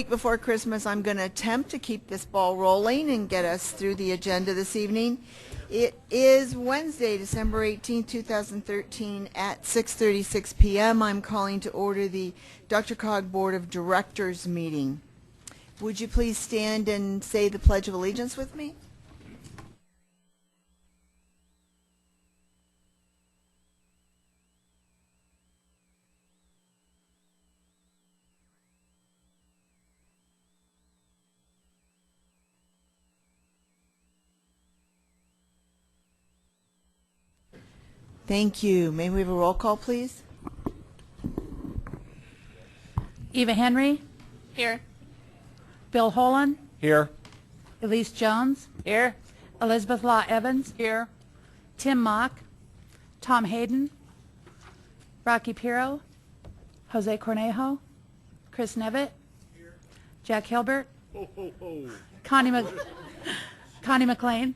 Before Christmas, I'm going to attempt to keep this ball rolling and get us through the agenda this evening. It is Wednesday, December 18, 2013 at 6:36 p.m. I'm calling to order the DRCOG Board of Directors meeting. Would you please stand and say the Pledge of Allegiance with me? Thank you. May we have a roll call, please? Eva Henry. Here. Bill Holan. Here. Elise Jones. Here. Elizabeth Law Evans. Here. Tim Mock. Tom Hayden. Rocky Pirro. Jose Cornejo. Chris Nevitt. Here. Jack Hilbert. Ho, ho, ho. Connie McLean.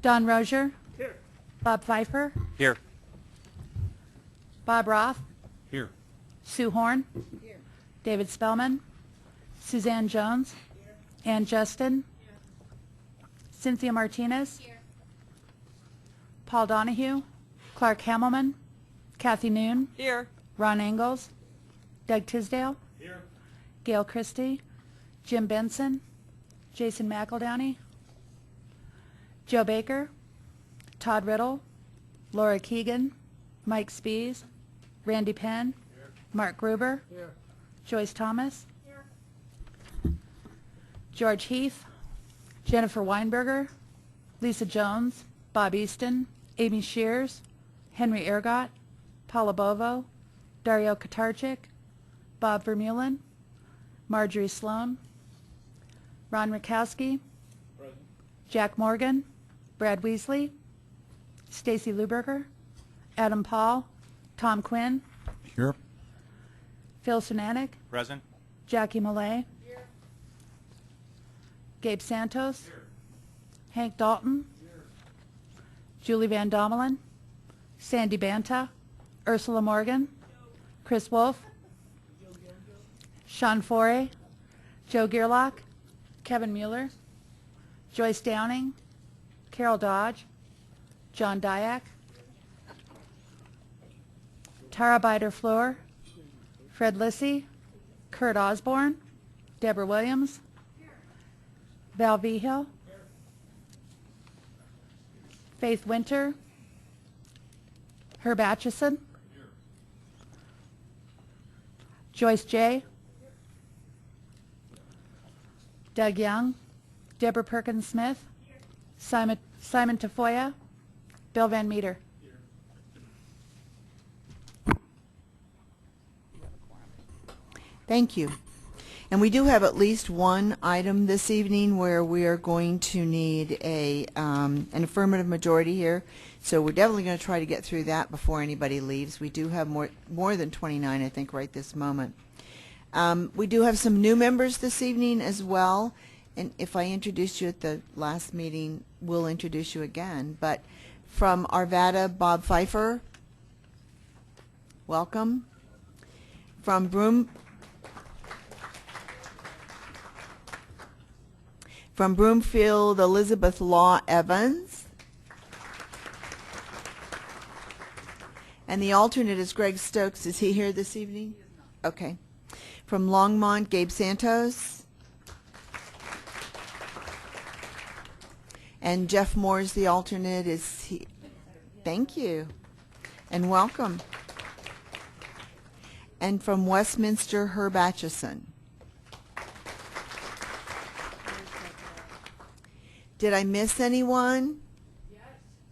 Don Rozier. Here. Bob Pfeiffer. Here. Bob Roth. Here. Sue Horn. Here. David Spellman. Suzanne Jones. Here. Ann Justin. Here. Cynthia Martinez. Here. Paul Donahue. Clark Hamelman. Kathy Noon. Here. Ron Engels. Doug Tisdale. Here. Gail Christie. Jim Benson. Jason McEldowney. Joe Baker. Todd Riddle. Laura Keegan. Mike Spees. Randy Penn. Here. Mark Gruber. Here. Joyce Thomas. Here. George Heath. Jennifer Weinberger. Lisa Jones. Bob Easton. Amy Shears. Henry Ergott. Paula Bovo. Dario Katarczyk. Bob Vermeulen. Marjorie Sloan. Ron Rakowski. Present. Jack Morgan. Brad Weasley. Stacy Luberger. Adam Paul. Tom Quinn. Here. Phil Sunanek. Present. Jackie Millay. Here. Gabe Santos. Here. Hank Dalton. Here. Julie Van Domelen. Sandy Banta. Ursula Morgan. Chris Wolf. Sean Forey. Joe Gearlock. Kevin Mueller. Joyce Downing. Carol Dodge. John Dyack. Tara Bider-Fleur. Fred Lissy. Kurt Osborne. Deborah Williams. Val Vigil. Faith Winter. Herb Atchison. Joyce J. Doug Young. Deborah Perkins Smith. Simon Tafoya. Bill Van Meter. Thank you. And we do have at least one item this evening where we are going to need an affirmative majority here. So we're definitely going to try to get through that before anybody leaves. We do have more than 29, I think, right this moment. We do have some new members this evening as well. And if I introduced you at the last meeting, we'll introduce you again. But from Arvada, Bob Pfeiffer. Welcome. From Broomfield, Elizabeth Law Evans. And the alternate is Greg Stokes. Is he here this evening? Okay. From Longmont, Gabe Santos. And Jeff Moore's the alternate. Is he? Thank you. And welcome. And from Westminster, Herb Atchison. Did I miss anyone? Yes,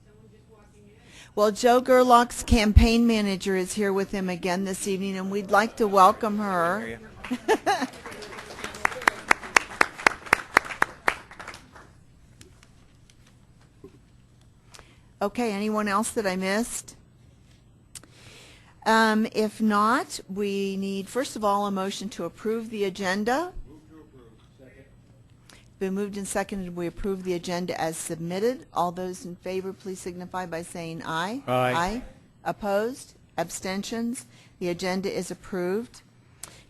someone just walking in. Well, Joe Gerlach's campaign manager is here with him again this evening, and we'd like to welcome her. Okay, anyone else that I missed? If not, we need, first of all, a motion to approve the agenda. Move to approve. Second. Been moved and seconded. We approve the agenda as submitted. All those in favor, please signify by saying aye. Aye. Aye. Opposed? Abstentions? The agenda is approved.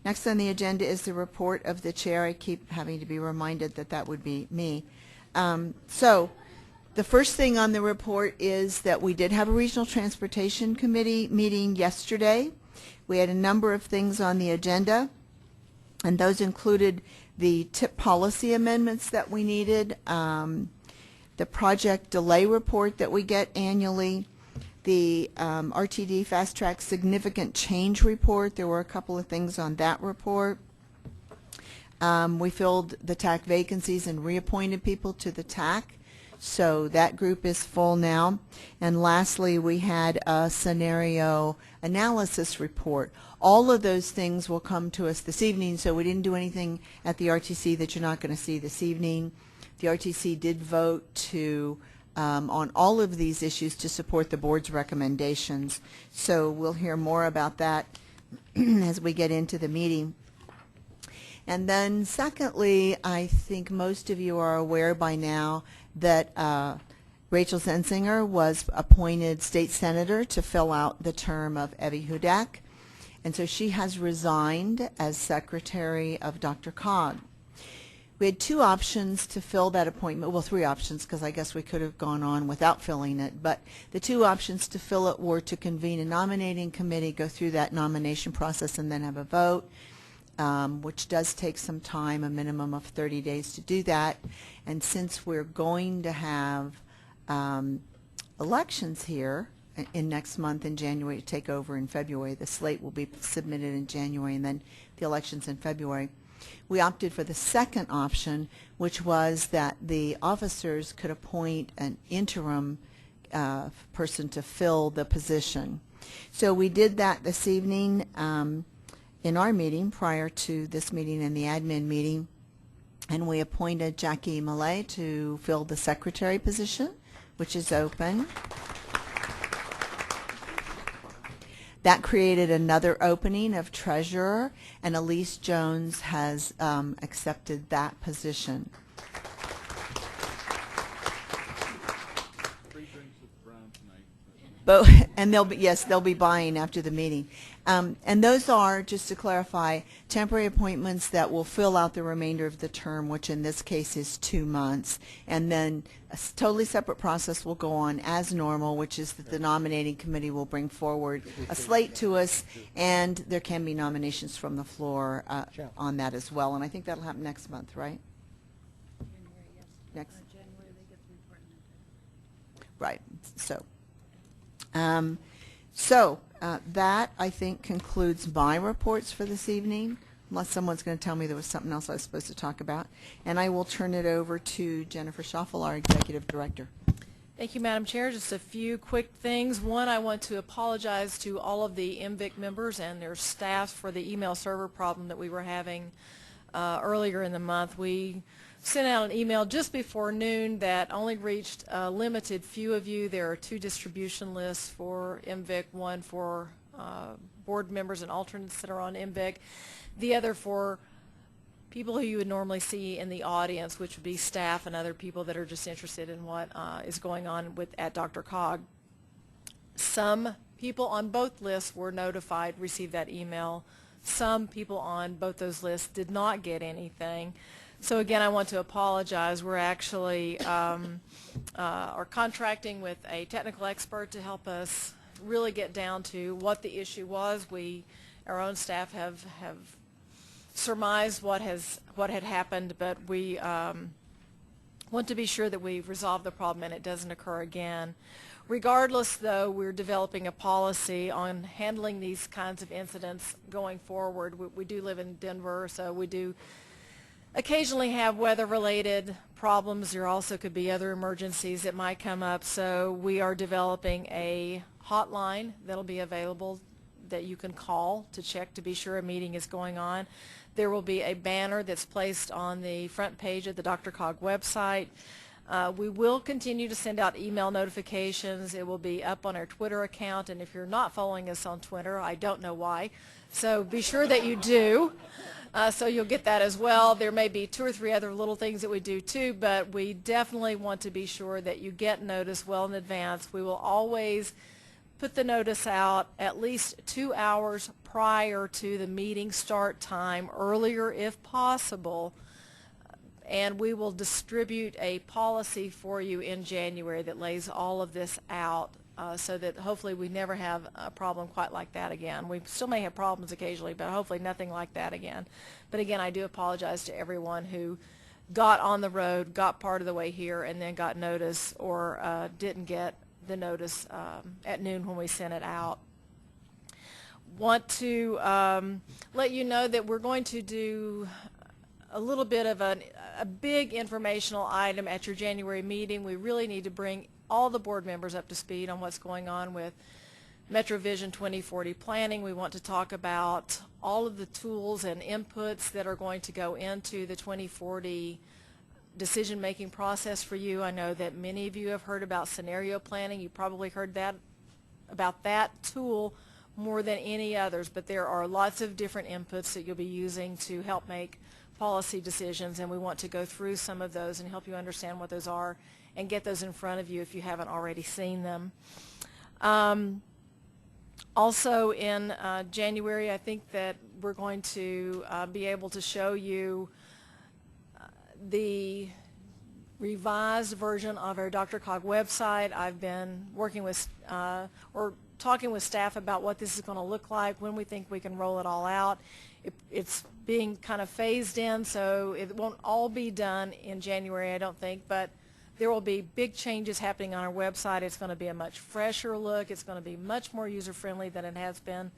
Next on the agenda is the report of the chair. I keep having to be reminded that that would be me. So the first thing on the report is that we did have a Regional Transportation Committee meeting yesterday. We had a number of things on the agenda, and those included the TIP policy amendments that we needed, the project delay report that we get annually, the RTD Fast Track Significant Change Report. There were a couple of things on that report. We filled the TAC vacancies and reappointed people to the TAC, so that group is full now. And lastly, we had a scenario analysis report. All of those things will come to us this evening, so we didn't do anything at the RTC that you're not going to see this evening. The RTC did vote to on all of these issues to support the board's recommendations. So we'll hear more about that as we get into the meeting. And then secondly, I think most of you are aware by now that Rachel Zensinger was appointed state senator to fill out the term of Evie Hudak. And so she has resigned as secretary of Dr. Cog. We had two options to fill that appointment. Well, three options, because I guess we could have gone on without filling it. But the two options to fill it were to convene a nominating committee, go through that nomination process, and then have a vote, which does take some time, a minimum of 30 days to do that. And since we're going to have elections here in next month in January to take over in February, the slate will be submitted in January, and then the elections in February. We opted for the second option, which was that the officers could appoint an interim person to fill the position. So we did that this evening in our meeting prior to this meeting and the admin meeting, and we appointed Jackie Millay to fill the secretary position, which is open. That created another opening of treasurer, and Elise Jones has accepted that position. 3 drinks of brown tonight. And they'll be buying after the meeting. And those are, just to clarify, temporary appointments that will fill out the remainder of the term, which in this case is 2 months. And then a totally separate process will go on as normal, which is that the nominating committee will bring forward a slate to us, and there can be nominations from the floor on that as well. And I think that'll happen next month, right? Next. January they get the report. Right. That, I think, concludes my reports for this evening, unless someone's going to tell me there was something else I was supposed to talk about. And I will turn it over to Jennifer Schoffel, our Executive Director. Thank you, Madam Chair. Just a few quick things. One, I want to apologize to all of the MVIC members and their staff for the email server problem that we were having earlier in the month. We sent out an email just before noon that only reached a limited few of you. There are 2 distribution lists for MVIC, one for board members and alternates that are on MVIC, the other for people who you would normally see in the audience, which would be staff and other people that are just interested in what is going on at Dr. Cog. Some people on both lists were notified, received that email. Some people on both those lists did not get anything. So again, I want to apologize. We're actually are contracting with a technical expert to help us really get down to what the issue was. Our own staff have surmised what had happened, but we want to be sure that we've resolved the problem and it doesn't occur again. Regardless, though, we're developing a policy on handling these kinds of incidents going forward. We do live in Denver, so we do occasionally have weather-related problems. There also could be other emergencies that might come up, so we are developing a hotline that'll be available that you can call to check to be sure a meeting is going on. There will be a banner that's placed on the front page of the Dr. Cog website. We will continue to send out email notifications. It will be up on our Twitter account, and if you're not following us on Twitter, I don't know why, so be sure that you do. So you'll get that as well. There may be 2 or 3 other little things that we do too, but we definitely want to be sure that you get notice well in advance. We will always put the notice out at least 2 hours prior to the meeting start time, earlier if possible, and we will distribute a policy for you in January that lays all of this out so that hopefully we never have a problem quite like that again. We still may have problems occasionally, but hopefully nothing like that again. But again, I do apologize to everyone who got on the road, got part of the way here, and then got notice or didn't get the notice at noon when we sent it out. Want to let you know that we're going to do a little bit of a big informational item at your January meeting. We really need to bring all the board members up to speed on what's going on with MetroVision 2040 planning. We want to talk about all of the tools and inputs that are going to go into the 2040 decision-making process for you. I know that many of you have heard about scenario planning. You probably heard about that tool more than any others, but there are lots of different inputs that you'll be using to help make policy decisions, and we want to go through some of those and help you understand what those are and get those in front of you if you haven't already seen them. Also in January, I think that we're going to be able to show you the revised version of our DRCOG website. I've been working with or talking with staff about what this is going to look like, when we think we can roll it all out. It's being kind of phased in, so it won't all be done in January, I don't think, but there will be big changes happening on our website. It's going to be a much fresher look. It's going to be much more user-friendly than it has been.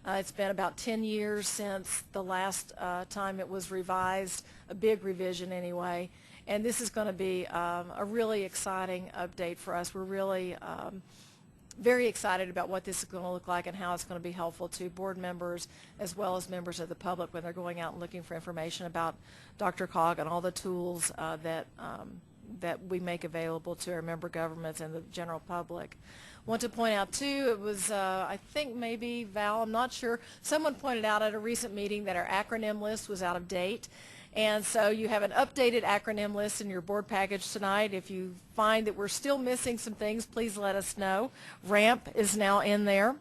It's been about 10 years since the last time it was revised, a big revision anyway, and this is going to be a really exciting update for us. We're really very excited about what this is going to look like and how it's going to be helpful to board members as well as members of the public when they're going out and looking for information about DRCOG and all the tools that we make available to our member governments and the general public. Want to point out too, it was I think maybe Val, I'm not sure, someone pointed out at a recent meeting that our acronym list was out of date, and so you have an updated acronym list in your board package tonight. If you find that we're still missing some things, please let us know. RAMP is now in there.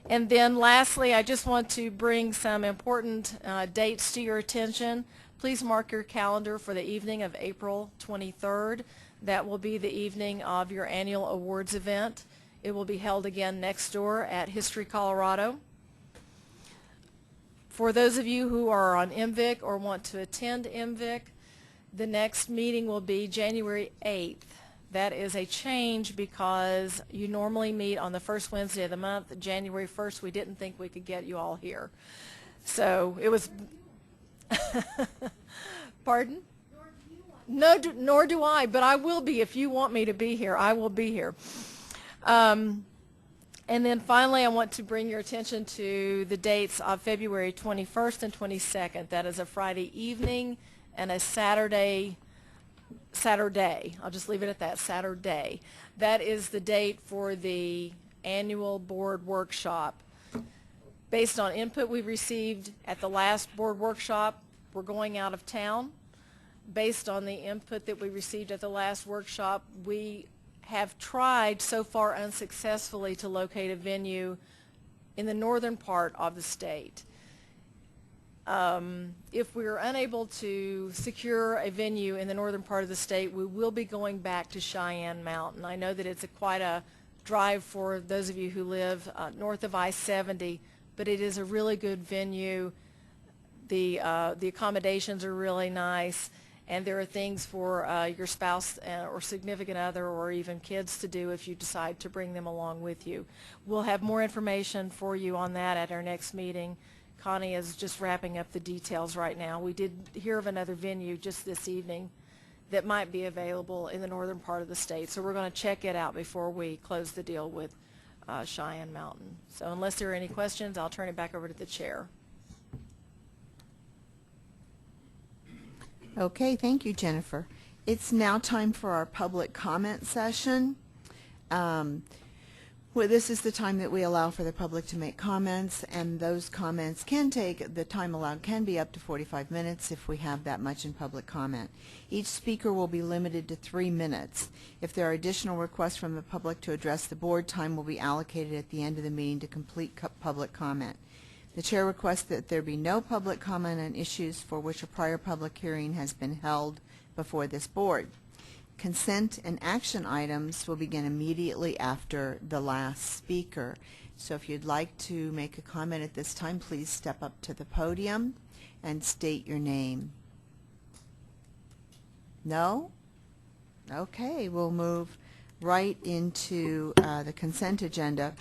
And then lastly, I just want to bring some important dates to your attention. Please mark your calendar for the evening of April 23rd. That will be the evening of your annual awards event. It will be held again next door at History Colorado. For those of you who are on MVIC or want to attend MVIC, the next meeting will be January 8th. That is a change because you normally meet on the first Wednesday of the month. January 1st, we didn't think we could get you all here. So it was... Pardon? No, nor do I, but I will be. If you want me to be here, I will be here. And then finally, I want to bring your attention to the dates of February 21st and 22nd. That is a Friday evening and a Saturday. I'll just leave it at that, Saturday. That is the date for the annual board workshop. Based on input we received at the last board workshop, we're going out of town. Based on the input that we received at the last workshop, we have tried so far unsuccessfully to locate a venue in the northern part of the state. If we're unable to secure a venue in the northern part of the state, we will be going back to Cheyenne Mountain. I know that it's quite a drive for those of you who live north of I-70, but it is a really good venue. The accommodations are really nice, and there are things for your spouse or significant other or even kids to do if you decide to bring them along with you. We'll have more information for you on that at our next meeting. Connie is just wrapping up the details right now. We did hear of another venue just this evening that might be available in the northern part of the state, so we're going to check it out before we close the deal with Cheyenne Mountain. So unless there are any questions, I'll turn it back over to the chair. Okay, thank you, Jennifer. It's now time for our public comment session. Well, this is the time that we allow for the public to make comments, and those comments can take, the time allowed can be up to 45 minutes if we have that much in public comment. Each speaker will be limited to 3 minutes. If there are additional requests from the public to address the board, time will be allocated at the end of the meeting to complete public comment. The chair requests that there be no public comment on issues for which a prior public hearing has been held before this board. Consent and action items will begin immediately after the last speaker. So if you'd like to make a comment at this time, please step up to the podium and state your name. No? Okay, we'll move right into the consent agenda.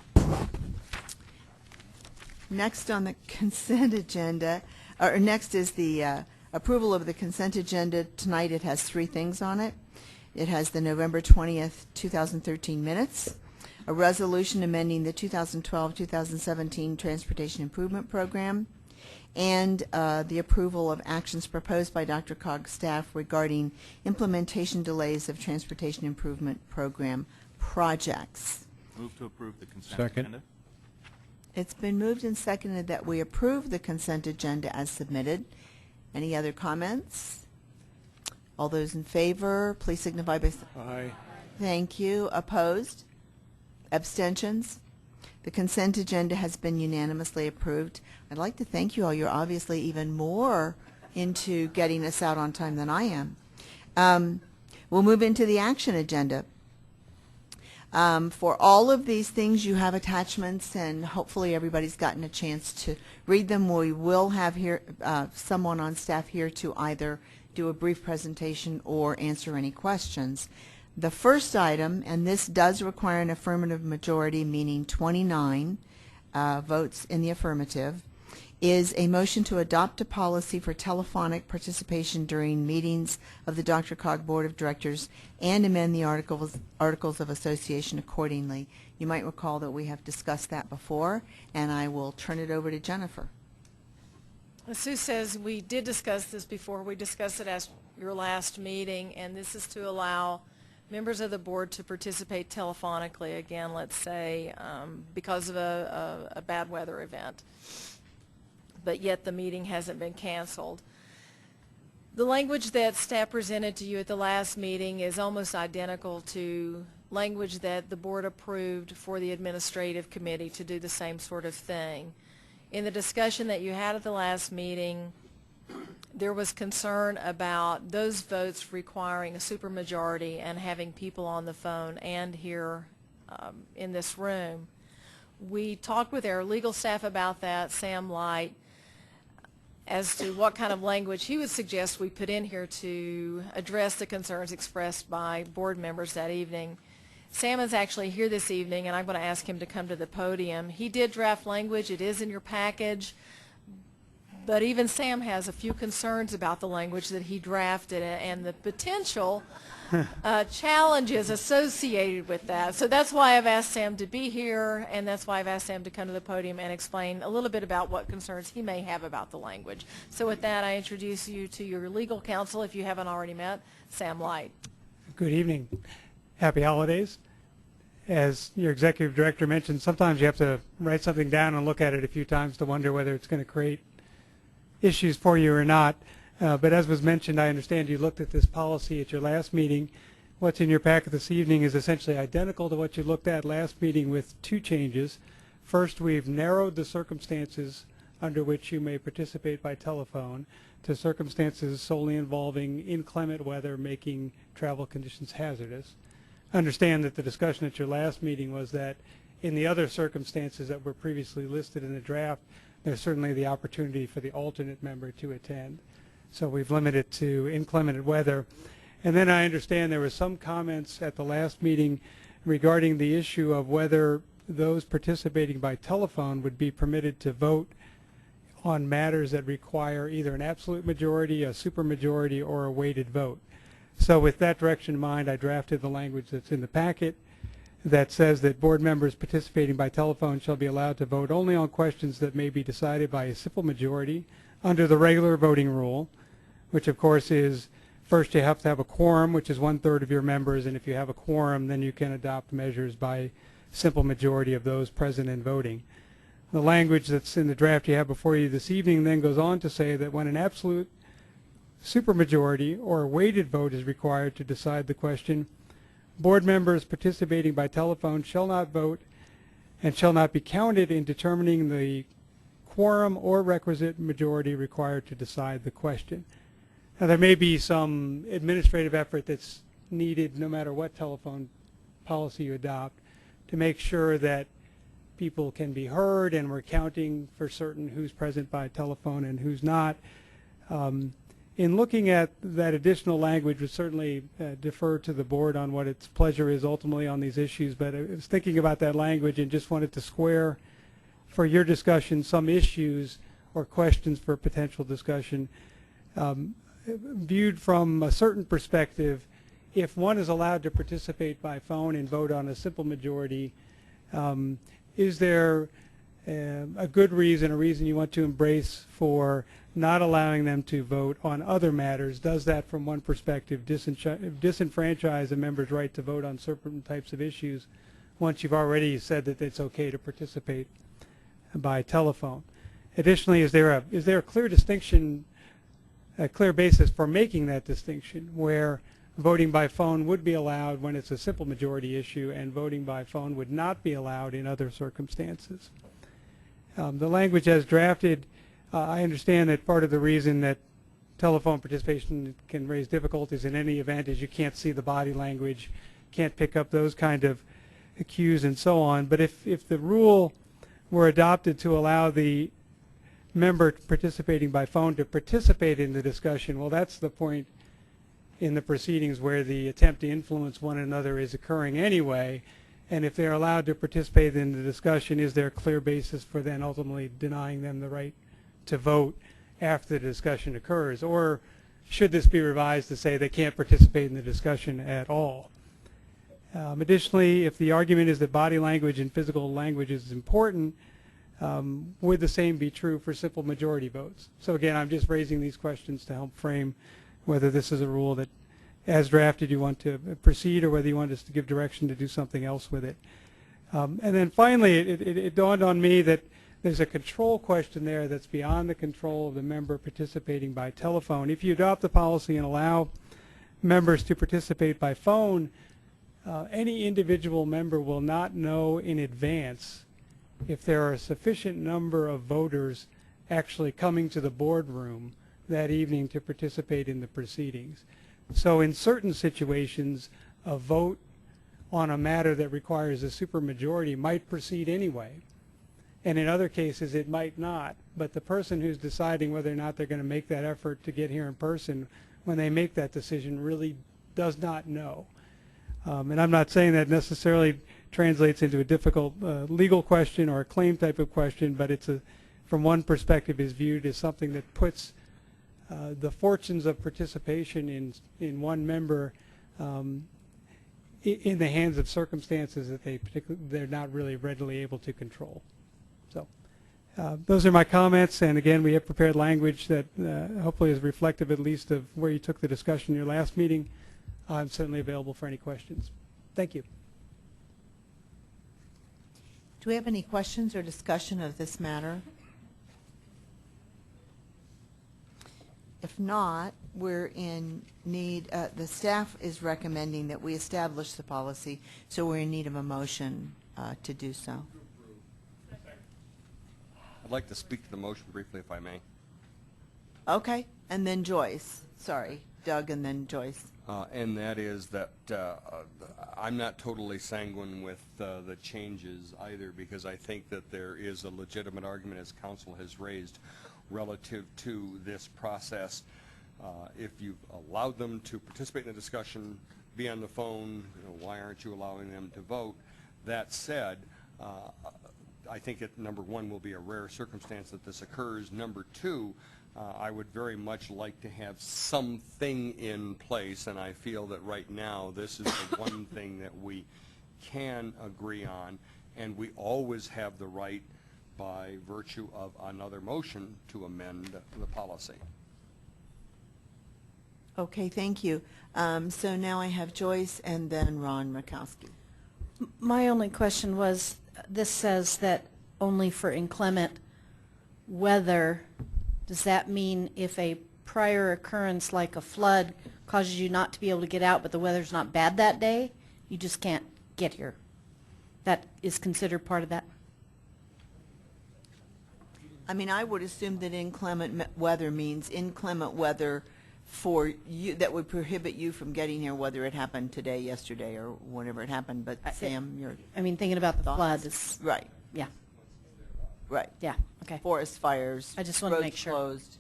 Next on the consent agenda, or next is the approval of the consent agenda. Tonight it has 3 things on it. It has the November 20th, 2013 minutes, a resolution amending the 2012-2017 Transportation Improvement Program, and the approval of actions proposed by DRCOG's staff regarding implementation delays of Transportation Improvement Program projects. Move to approve the consent Second. agenda. It's been moved and seconded that we approve the consent agenda as submitted. Any other comments? All those in favor, please signify by... Aye. Thank you. Opposed? Abstentions? The consent agenda has been unanimously approved. I'd like to thank you all. You're obviously even more into getting us out on time than I am. We'll move into the action agenda. For all of these things, you have attachments, and hopefully everybody's gotten a chance to read them. We will have here someone on staff here to either do a brief presentation or answer any questions. The first item, and this does require an affirmative majority, meaning 29 votes in the affirmative, is a motion to adopt a policy for telephonic participation during meetings of the DRCOG Board of Directors and amend the Articles of Association accordingly. You might recall that we have discussed that before, and I will turn it over to Jennifer. As Sue says, we did discuss this before. We discussed it at your last meeting, and this is to allow members of the board to participate telephonically, again, let's say, because of a bad weather event, but yet the meeting hasn't been canceled. The language that staff presented to you at the last meeting is almost identical to language that the board approved for the administrative committee to do the same sort of thing. In the discussion that you had at the last meeting, there was concern about those votes requiring a supermajority and having people on the phone and here in this room. We talked with our legal staff about that, Sam Light, as to what kind of language he would suggest we put in here to address the concerns expressed by board members that evening. Sam is actually here this evening, and I'm going to ask him to come to the podium. He did draft language. It is in your package. But even Sam has a few concerns about the language that he drafted and the potential challenges associated with that. So that's why I've asked Sam to be here, and that's why I've asked Sam to come to the podium and explain a little bit about what concerns he may have about the language. So with that, I introduce you to your legal counsel, if you haven't already met, Sam Light. Good evening. Happy holidays. As your executive director mentioned, sometimes you have to write something down and look at it a few times to wonder whether it's going to create issues for you or not. But as was mentioned, I understand you looked at this policy at your last meeting. What's in your packet this evening is essentially identical to what you looked at last meeting with 2 changes. First, we've narrowed the circumstances under which you may participate by telephone to circumstances solely involving inclement weather making travel conditions hazardous. Understand that the discussion at your last meeting was that in the other circumstances that were previously listed in the draft, there's certainly the opportunity for the alternate member to attend. So we've limited it to inclement weather. And then I understand there were some comments at the last meeting regarding the issue of whether those participating by telephone would be permitted to vote on matters that require either an absolute majority, a supermajority, or a weighted vote. So with that direction in mind, I drafted the language that's in the packet that says that board members participating by telephone shall be allowed to vote only on questions that may be decided by a simple majority under the regular voting rule, which of course is first you have to have a quorum, which is 1/3 of your members, and if you have a quorum, then you can adopt measures by simple majority of those present and voting. The language that's in the draft you have before you this evening then goes on to say that when an absolute supermajority or a weighted vote is required to decide the question, board members participating by telephone shall not vote and shall not be counted in determining the quorum or requisite majority required to decide the question. Now, there may be some administrative effort that's needed no matter what telephone policy you adopt to make sure that people can be heard and we're counting for certain who's present by telephone and who's not. In looking at that additional language, we certainly defer to the board on what its pleasure is ultimately on these issues, but I was thinking about that language and just wanted to square for your discussion some issues or questions for potential discussion. Viewed from a certain perspective, if one is allowed to participate by phone and vote on a simple majority, is there a good reason, a reason you want to embrace for not allowing them to vote on other matters? Does that, from one perspective, disenfranchise a member's right to vote on certain types of issues once you've already said that it's okay to participate by telephone? Additionally, is there a clear distinction, a clear basis for making that distinction where voting by phone would be allowed when it's a simple majority issue and voting by phone would not be allowed in other circumstances? The language as drafted, I understand that part of the reason that telephone participation can raise difficulties in any event is you can't see the body language, can't pick up those kind of cues and so on. But if the rule were adopted to allow the member participating by phone to participate in the discussion, well, that's the point in the proceedings where the attempt to influence one another is occurring anyway. And if they're allowed to participate in the discussion, is there a clear basis for then ultimately denying them the right to vote after the discussion occurs? Or should this be revised to say they can't participate in the discussion at all? Additionally, if the argument is that body language and physical language is important, would the same be true for simple majority votes? So again, I'm just raising these questions to help frame whether this is a rule that, as drafted, you want to proceed or whether you want us to give direction to do something else with it. And then finally, it dawned on me that there's a control question there that's beyond the control of the member participating by telephone. If you adopt the policy and allow members to participate by phone, any individual member will not know in advance if there are a sufficient number of voters actually coming to the boardroom that evening to participate in the proceedings. So in certain situations, a vote on a matter that requires a supermajority might proceed anyway. And in other cases, it might not. But the person who's deciding whether or not they're going to make that effort to get here in person, when they make that decision, really does not know. And I'm not saying that necessarily translates into a difficult legal question or a claim type of question, but it's from one perspective is viewed as something that puts the fortunes of participation in one member in the hands of circumstances that they're not really readily able to control. So those are my comments, and again, we have prepared language that hopefully is reflective at least of where you took the discussion in your last meeting. I'm certainly available for any questions. Thank you. Do we have any questions or discussion of this matter? If not, we're in need, the staff is recommending that we establish the policy, so we're in need of a motion to do so. I'd like to speak to the motion briefly, if I may. Okay, and then Joyce. Sorry, Doug and then Joyce. And that is that I'm not totally sanguine with the changes either, because I think that there is a legitimate argument, as council has raised, relative to this process. If you've allowed them to participate in the discussion, be on the phone, why aren't you allowing them to vote? That said, I think it, number one, will be a rare circumstance that this occurs. Number two, I would very much like to have something in place, and I feel that right now this is the one thing that we can agree on, and we always have the right by virtue of another motion to amend the policy. Okay, thank you. So now I have Joyce and then Ron Rakowski. My only question was, this says that only for inclement weather. Does that mean if a prior occurrence like a flood causes you not to be able to get out, but the weather's not bad that day, you just can't get here? That is considered part of that? I mean, I would assume that weather means inclement weather for you, that would prohibit you from getting here, whether it happened today, yesterday, or whenever it happened. But Sam, you're I mean, thinking about the thoughts? floods. Right, Yeah, right. yeah, okay. Forest fires. I just wanted to roads make sure. Closed.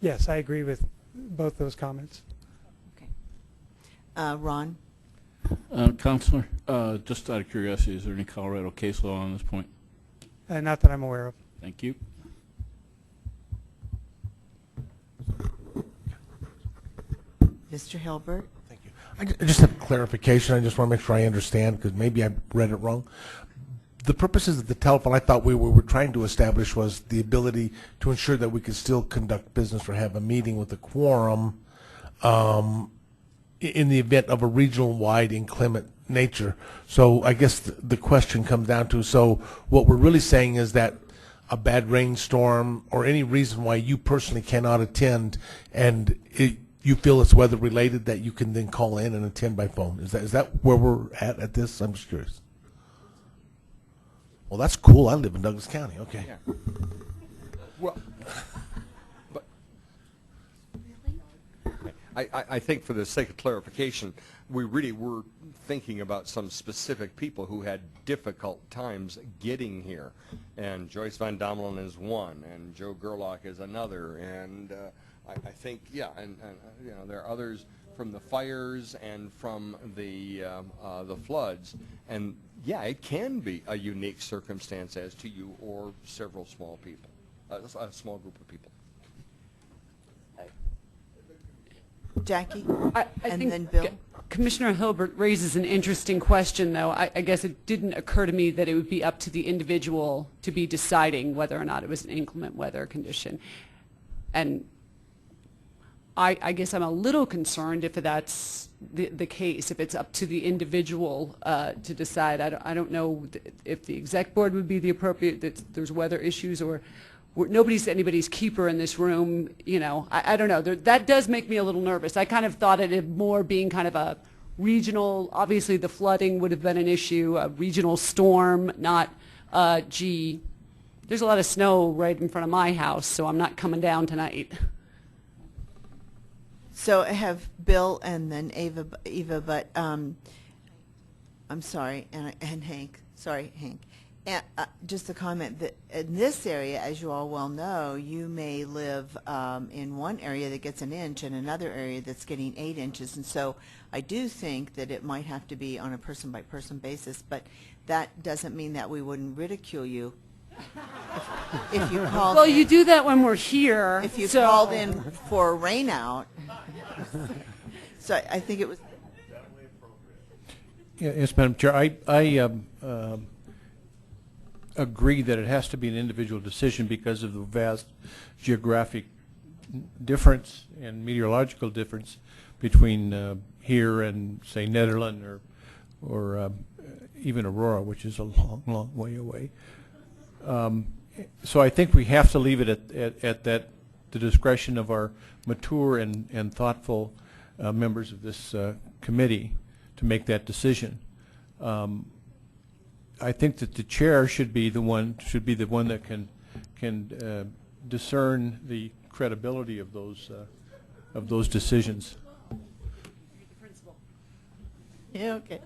Yes, I agree with both those comments. Okay. Ron? Counselor, just out of curiosity, is there any Colorado case law on this point? Not that I'm aware of. Thank you. Mr. Hilbert? Thank you. I just have clarification. I just want to make sure I understand, because maybe I read it wrong. The purposes of the telephone, I thought we were trying to establish was the ability to ensure that we could still conduct business or have a meeting with a quorum in the event of a regional-wide inclement nature. So I guess the question comes down to, so what we're really saying is that a bad rainstorm or any reason why you personally cannot attend and you feel it's weather related, that you can then call in and attend by phone. Is that where we're at this? I'm just curious. Well, that's cool. I live in Douglas County. Okay. Yeah. Well, but I think for the sake of clarification, we really were thinking about some specific people who had difficult times getting here. And Joyce Van Domelen is one, and Joe Gerlach is another, and I think, yeah, and you know, there are others from the fires and from the floods, and yeah, it can be a unique circumstance as to you or several small people, a small group of people. Jackie? I And think then Bill? Commissioner Hilbert raises an interesting question, though. I guess it didn't occur to me that it would be up to the individual to be deciding whether or not it was an inclement weather condition. And I guess I'm a little concerned if that's the case, if it's up to the individual to decide. I don't know if the exec board would be the appropriate, that there's weather issues, or nobody's anybody's keeper in this room. You know, I don't know. That does make me a little nervous. I kind of thought it more being kind of a regional, obviously the flooding would have been an issue, a regional storm, not, gee, there's a lot of snow right in front of my house, so I'm not coming down tonight. So I have Bill and then Eva, but I'm sorry, and Hank. Sorry, Hank. And, just a comment that in this area, as you all well know, you may live in one area that gets an inch and another area that's getting 8 inches. And so I do think that it might have to be on a person-by-person basis, but that doesn't mean that we wouldn't ridicule you if you called Well, in. you do that when we're here. If you so- called in for a rain out. So I think it was. Yes, Madam Chair. I agree that it has to be an individual decision because of the vast geographic difference and meteorological difference between here and, say, Netherlands or even Aurora, which is a long, long way away. So I think we have to leave it at that, the discretion of our mature and thoughtful members of this committee to make that decision. I think that the chair should be the one that can discern the credibility of those decisions. Yeah, okay.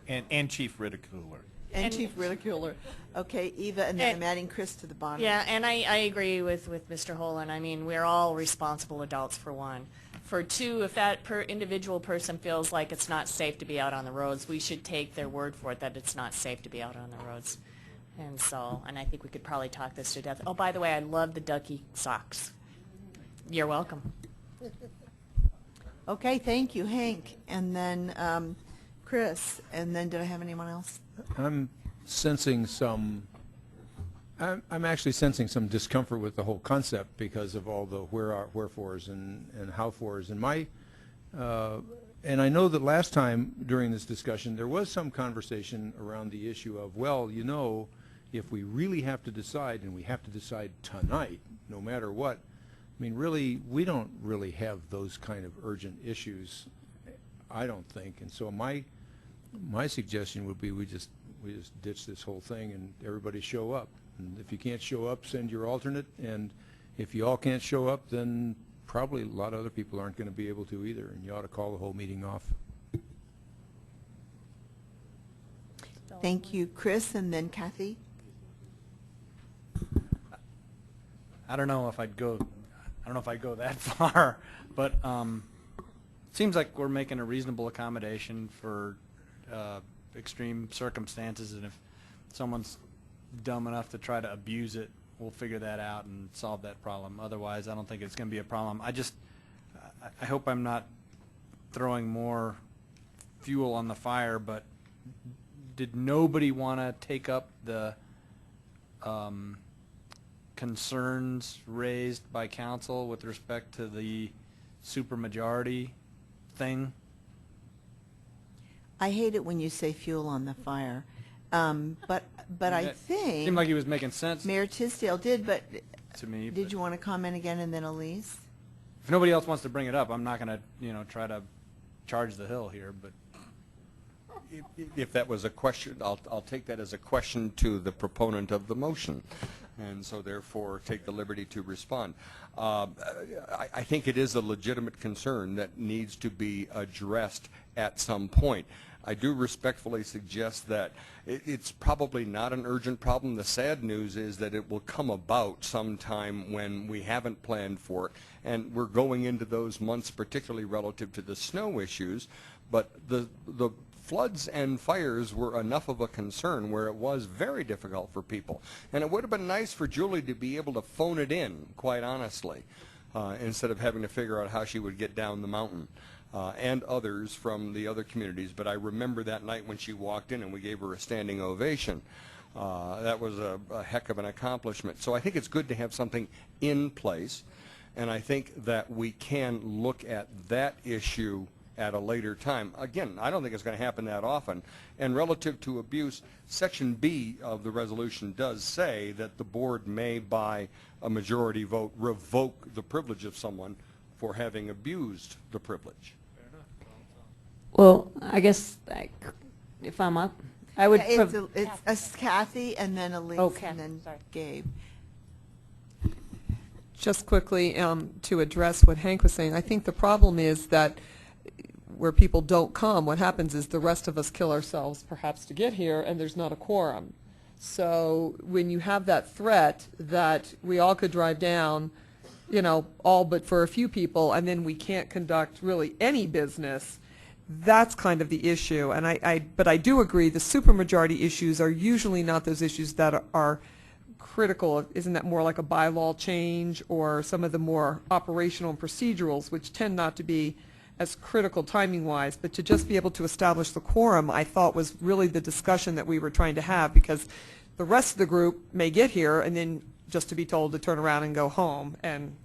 And chief ridiculer. And chief ridiculer. Okay, Eva, and then I'm adding Chris to the bottom. Yeah, and I agree with Mr. Holen. I mean, we're all responsible adults, for one. For two, if that individual person feels like it's not safe to be out on the roads, we should take their word for it that it's not safe to be out on the roads. And so, and I think we could probably talk this to death. Oh, by the way, I love the ducky socks. You're welcome. Okay, thank you, Hank. And then Chris. And then did I have anyone else? I'm actually sensing some discomfort with the whole concept because of all the wherefores and howfores. And my And I know that last time during this discussion, there was some conversation around the issue of, well, you know, if we really have to decide, and we have to decide tonight, no matter what, I mean, really, we don't really have those kind of urgent issues, I don't think. And so my suggestion would be we just ditch this whole thing and everybody show up. And if you can't show up, send your alternate. And if you all can't show up, then probably a lot of other people aren't going to be able to either, and you ought to call the whole meeting off. Thank you, Chris, and then Kathy. I don't know if I'd go that far, but it seems like we're making a reasonable accommodation for extreme circumstances, and if someone's dumb enough to try to abuse it, we'll figure that out and solve that problem. Otherwise, I don't think it's going to be a problem. I hope I'm not throwing more fuel on the fire, but did nobody want to take up the concerns raised by council with respect to the supermajority thing? I hate it when you say fuel on the fire, but I think Seemed like he was making sense Mayor Tisdale did. But to me. did you want to comment again, and then Elise? If nobody else wants to bring it up, I'm not going to, try to charge the hill here, but. If that was a question, I'll take that as a question to the proponent of the motion, and so therefore take the liberty to respond. I think it is a legitimate concern that needs to be addressed at some point. I do respectfully suggest that it's probably not an urgent problem. The sad news is that it will come about sometime when we haven't planned for it, and we're going into those months, particularly relative to the snow issues, but the floods and fires were enough of a concern where it was very difficult for people. And it would have been nice for Julie to be able to phone it in, quite honestly, instead of having to figure out how she would get down the mountain, and others from the other communities. But I remember that night when she walked in and we gave her a standing ovation. That was a heck of an accomplishment. So I think it's good to have something in place, and I think that we can look at that issue at a later time. Again, I don't think it's going to happen that often. And relative to abuse, Section B of the resolution does say that the board may, by a majority vote, revoke the privilege of someone for having abused the privilege. Well, I guess if I'm up, I would. It's Kathy, and then Elise, Okay. and then Gabe. Just quickly to address what Hank was saying, I think the problem is that where people don't come, what happens is the rest of us kill ourselves perhaps to get here, and there's not a quorum. So when you have that threat that we all could drive down, all but for a few people, and then we can't conduct really any business, that's kind of the issue. And but I do agree the supermajority issues are usually not those issues that are critical. Isn't that more like a bylaw change or some of the more operational and procedurals, which tend not to be as critical timing-wise, but to just be able to establish the quorum, I thought was really the discussion that we were trying to have, because the rest of the group may get here and then just to be told to turn around and go home, and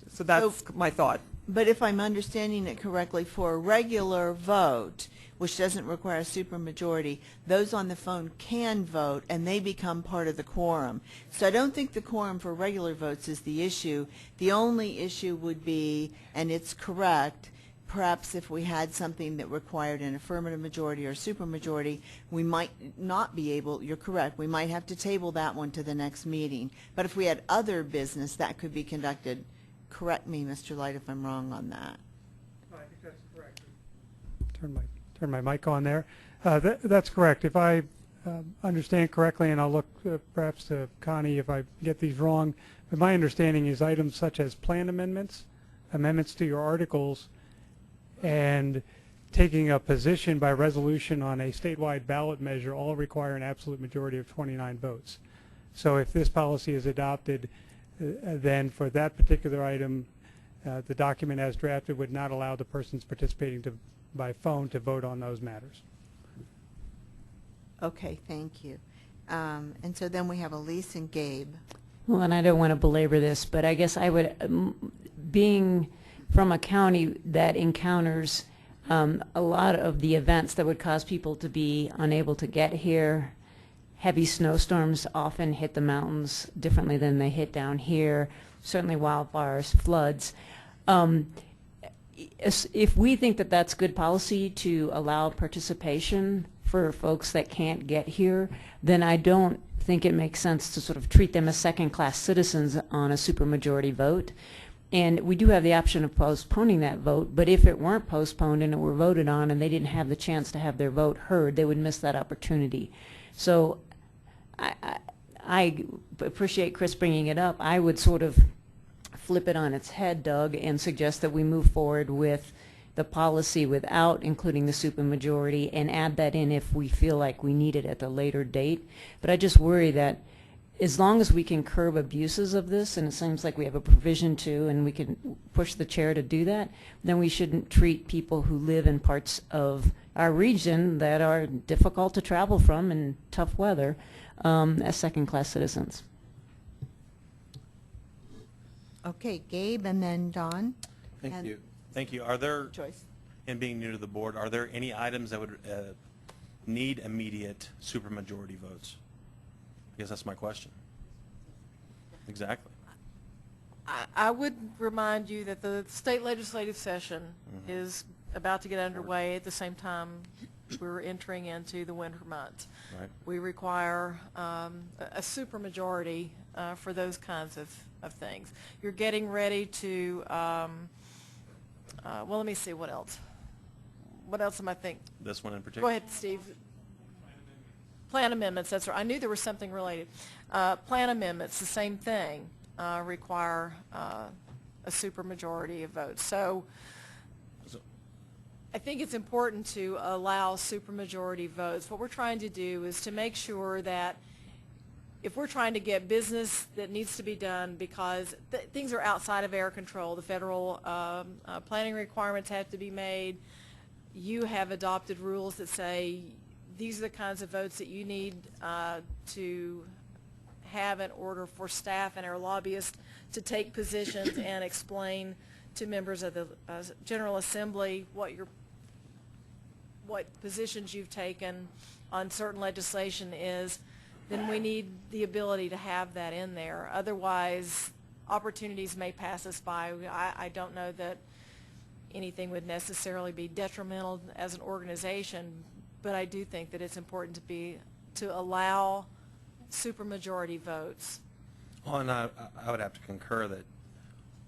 so that's my thought. But if I'm understanding it correctly, for a regular vote, which doesn't require a supermajority, those on the phone can vote, and they become part of the quorum. So I don't think the quorum for regular votes is the issue. The only issue would be, and it's correct, perhaps if we had something that required an affirmative majority or supermajority, we might not be able, you're correct, we might have to table that one to the next meeting. But if we had other business, that could be conducted. Correct me, Mr. Light, if I'm wrong on that. I think that's correct. Turn my mic on there. That's correct. If I understand correctly, and I'll look perhaps to Connie if I get these wrong, but my understanding is items such as plan amendments, amendments to your articles, and taking a position by resolution on a statewide ballot measure all require an absolute majority of 29 votes. So if this policy is adopted, then for that particular item, the document as drafted would not allow the persons participating by phone to vote on those matters. Okay, thank you. And so then we have Elise and Gabe. Well, and I don't want to belabor this, but I guess I would, being from a county that encounters A lot of the events that would cause people to be unable to get here, heavy snowstorms often hit the mountains differently than they hit down here, certainly wildfires, floods. If we think that that's good policy to allow participation for folks that can't get here, then I don't think it makes sense to sort of treat them as second-class citizens on a supermajority vote. And we do have the option of postponing that vote, but if it weren't postponed and it were voted on and they didn't have the chance to have their vote heard, they would miss that opportunity. So I appreciate Chris bringing it up. I would sort of flip it on its head, Doug, and suggest that we move forward with the policy without including the supermajority and add that in if we feel like we need it at a later date. But I just worry that as long as we can curb abuses of this, and it seems like we have a provision to, and we can push the chair to do that, then we shouldn't treat people who live in parts of our region that are difficult to travel from in tough weather as second-class citizens. Okay, Gabe and then Don. Thank And you. Thank you. Are there, Joyce. and being new to the board, are there any items that would need immediate supermajority votes? I guess that's my question. Exactly. I would remind you that the state legislative session is about to get underway at the same time we're entering into the winter months. Right. We require a supermajority for those kinds of things. You're getting ready to, well, let me see, what else? What else am I thinking? This one in particular? Go ahead, Steve. Plan amendments, that's right. I knew there was something related. Plan amendments, the same thing, require a supermajority of votes. So I think it's important to allow supermajority votes. What we're trying to do is to make sure that if we're trying to get business that needs to be done because things are outside of our control, the federal planning requirements have to be made. You have adopted rules that say these are the kinds of votes that you need to have in order for staff and our lobbyists to take positions and explain to members of the General Assembly what positions you've taken on certain legislation is, then we need the ability to have that in there. Otherwise, opportunities may pass us by. I don't know that anything would necessarily be detrimental as an organization, but I do think that it's important to allow supermajority votes. Well, and I would have to concur that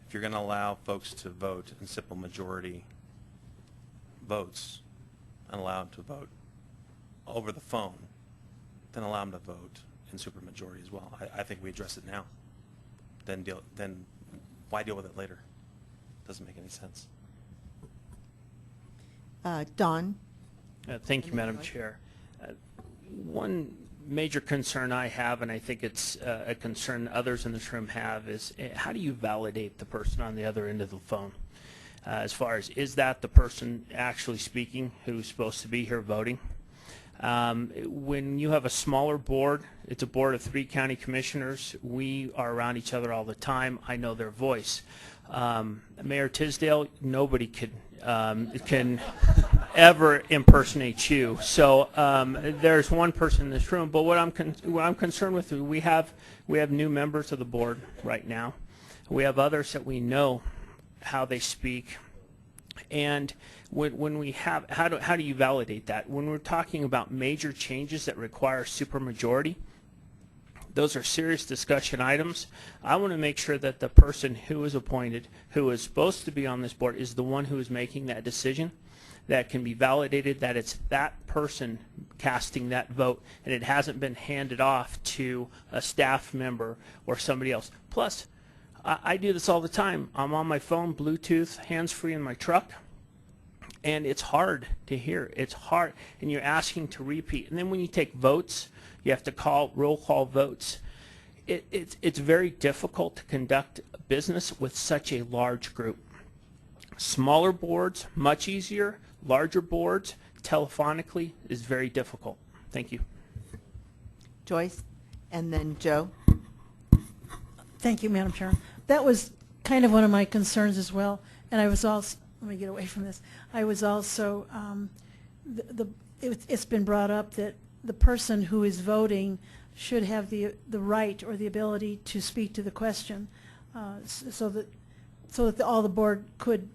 if you're going to allow folks to vote in simple majority votes and allow them to vote over the phone, then allow them to vote in supermajority as well. I think we address it now. Then why deal with it later? Doesn't make any sense. Don. Thank you, Madam Chair. One major concern I have, and I think it's a concern others in this room have, is how do you validate the person on the other end of the phone? As far as, is that the person actually speaking who's supposed to be here voting? When you have a smaller board, it's a board of 3 county commissioners. We are around each other all the time. I know their voice. Mayor Tisdale, nobody can ever impersonate you. So there's one person in this room. But what I'm concerned with, we have new members of the board right now. We have others that we know how they speak. And when we have, how do you validate that? When we're talking about major changes that require supermajority, those are serious discussion items. I want to make sure that the person who is appointed, who is supposed to be on this board, is the one who is making that decision, that can be validated, that it's that person casting that vote, and it hasn't been handed off to a staff member or somebody else. Plus, I do this all the time. I'm on my phone, Bluetooth, hands-free in my truck, and it's hard to hear. It's hard, and you're asking to repeat. And then when you take votes, you have to call roll call votes. It's very difficult to conduct business with such a large group. Smaller boards, much easier. Larger boards, telephonically, is very difficult. Thank you. Joyce, and then Joe. Thank you, Madam Chair. That was kind of one of my concerns as well, and I was let me get away from this. I was also, it's been brought up that the person who is voting should have the right or the ability to speak to the question, so that all the board could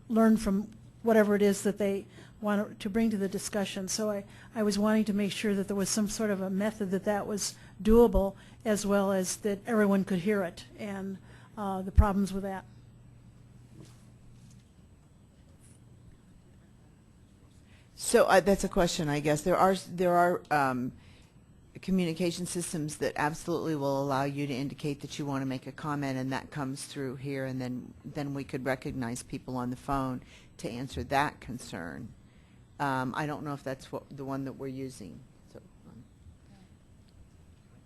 learn from whatever it is that they want to bring to the discussion. So I was wanting to make sure that there was some sort of a method that was doable, as well as that everyone could hear it, and the problems with that. So that's a question, I guess. There are communication systems that absolutely will allow you to indicate that you want to make a comment, and that comes through here, and then we could recognize people on the phone to answer that concern. I don't know if that's the one that we're using. So,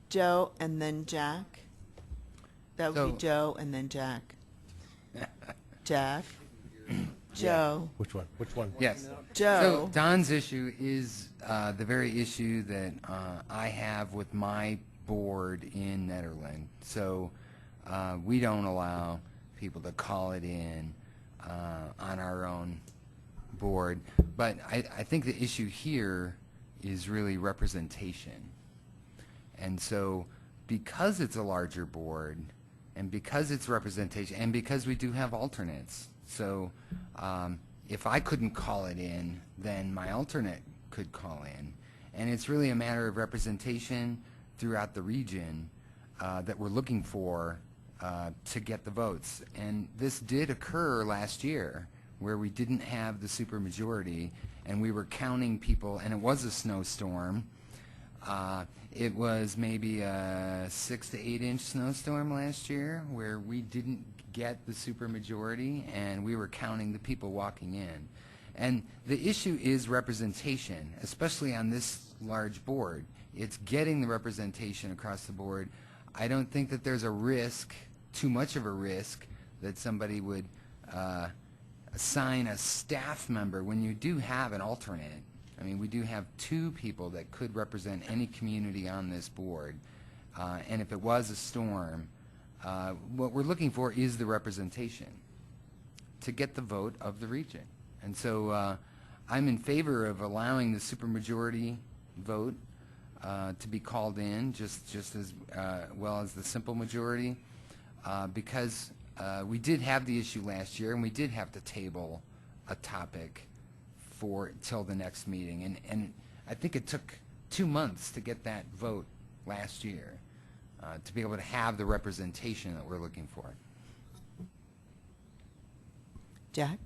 Joe and then Jack. That would be Joe and then Jack. Jack. Joe. Which one? Which one? Yes. Joe. So Don's issue is the very issue that I have with my board in Nederland. So we don't allow people to call it in on our own board. But I think the issue here is really representation. And so because it's a larger board, and because it's representation, and because we do have alternates, so if I couldn't call it in, then my alternate could call in. And it's really a matter of representation throughout the region that we're looking for to get the votes. And this did occur last year, where we didn't have the supermajority, and we were counting people, and it was a snowstorm. It was maybe a 6 to 8 inch snowstorm last year, where we didn't get the supermajority, and we were counting the people walking in. And the issue is representation, especially on this large board. It's getting the representation across the board. I don't think that there's a risk, too much of a risk, that somebody would assign a staff member when you do have an alternate. I mean, we do have 2 people that could represent any community on this board. And if it was a storm, what we're looking for is the representation to get the vote of the region. And so I'm in favor of allowing the supermajority vote to be called in just as well as the simple majority, because we did have the issue last year, and we did have to table a topic till the next meeting. And I think it took 2 months to get that vote last year to be able to have the representation that we're looking for. Jack?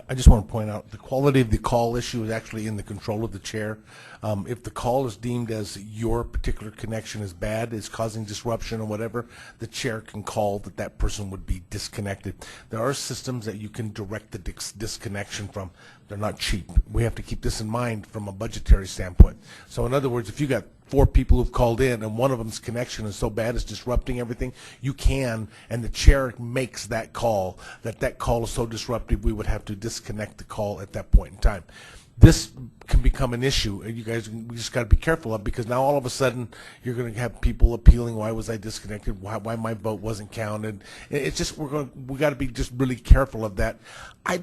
I just want to point out the quality of the call issue is actually in the control of the chair. If the call is deemed as your particular connection is bad, is causing disruption or whatever, the chair can call that person would be disconnected. There are systems that you can direct the disconnection from. They're not cheap. We have to keep this in mind from a budgetary standpoint. So in other words, if you got 4 people who've called in and one of them's connection is so bad it's disrupting everything, you can, and the chair makes that call is so disruptive we would have to disconnect the call at that point in time. This can become an issue. You guys, we just got to be careful of, because now all of a sudden you're going to have people appealing, why was I disconnected? Why my vote wasn't counted? It's just we got to be just really careful of that. I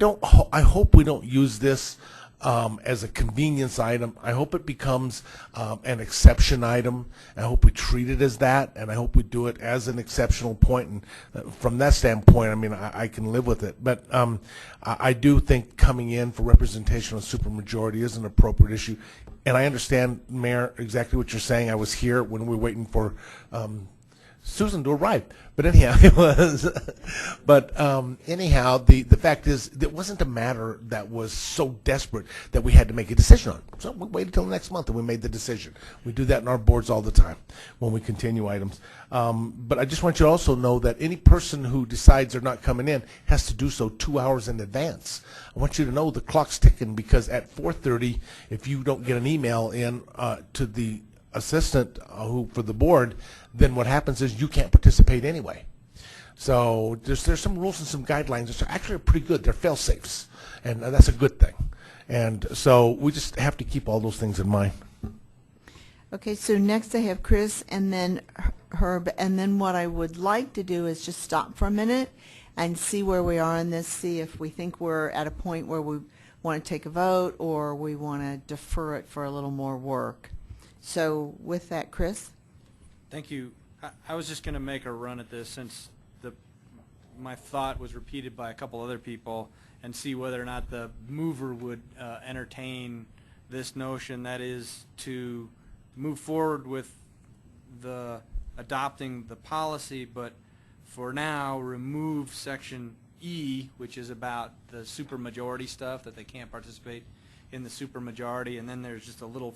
hope we don't use this as a convenience item. I hope it becomes an exception item. I hope we treat it as that, and I hope we do it as an exceptional point. And from that standpoint, I mean, I can live with it. But I do think coming in for representation of supermajority is an appropriate issue. And I understand, Mayor, exactly what you're saying. I was here when we were waiting for Susan to arrive. But anyhow, it was. But anyhow, the fact is, it wasn't a matter that was so desperate that we had to make a decision on. So we waited until next month and we made the decision. We do that in our boards all the time when we continue items. But I just want you to also know that any person who decides they're not coming in has to do so 2 hours in advance. I want you to know the clock's ticking, because at 4:30, if you don't get an email in to the assistant for the board, then what happens is you can't participate anyway. So there's some rules and some guidelines that are actually pretty good. They're fail-safes, and that's a good thing. And so we just have to keep all those things in mind. Okay, so next I have Chris and then Herb, and then what I would like to do is just stop for a minute and see where we are on this, see if we think we're at a point where we want to take a vote or we want to defer it for a little more work. So with that, Chris? Thank you. I was just going to make a run at this since my thought was repeated by a couple other people and see whether or not the mover would entertain this notion, that is to move forward with the adopting the policy, but for now remove section E, which is about the supermajority stuff, that they can't participate in the supermajority, and then there's just a little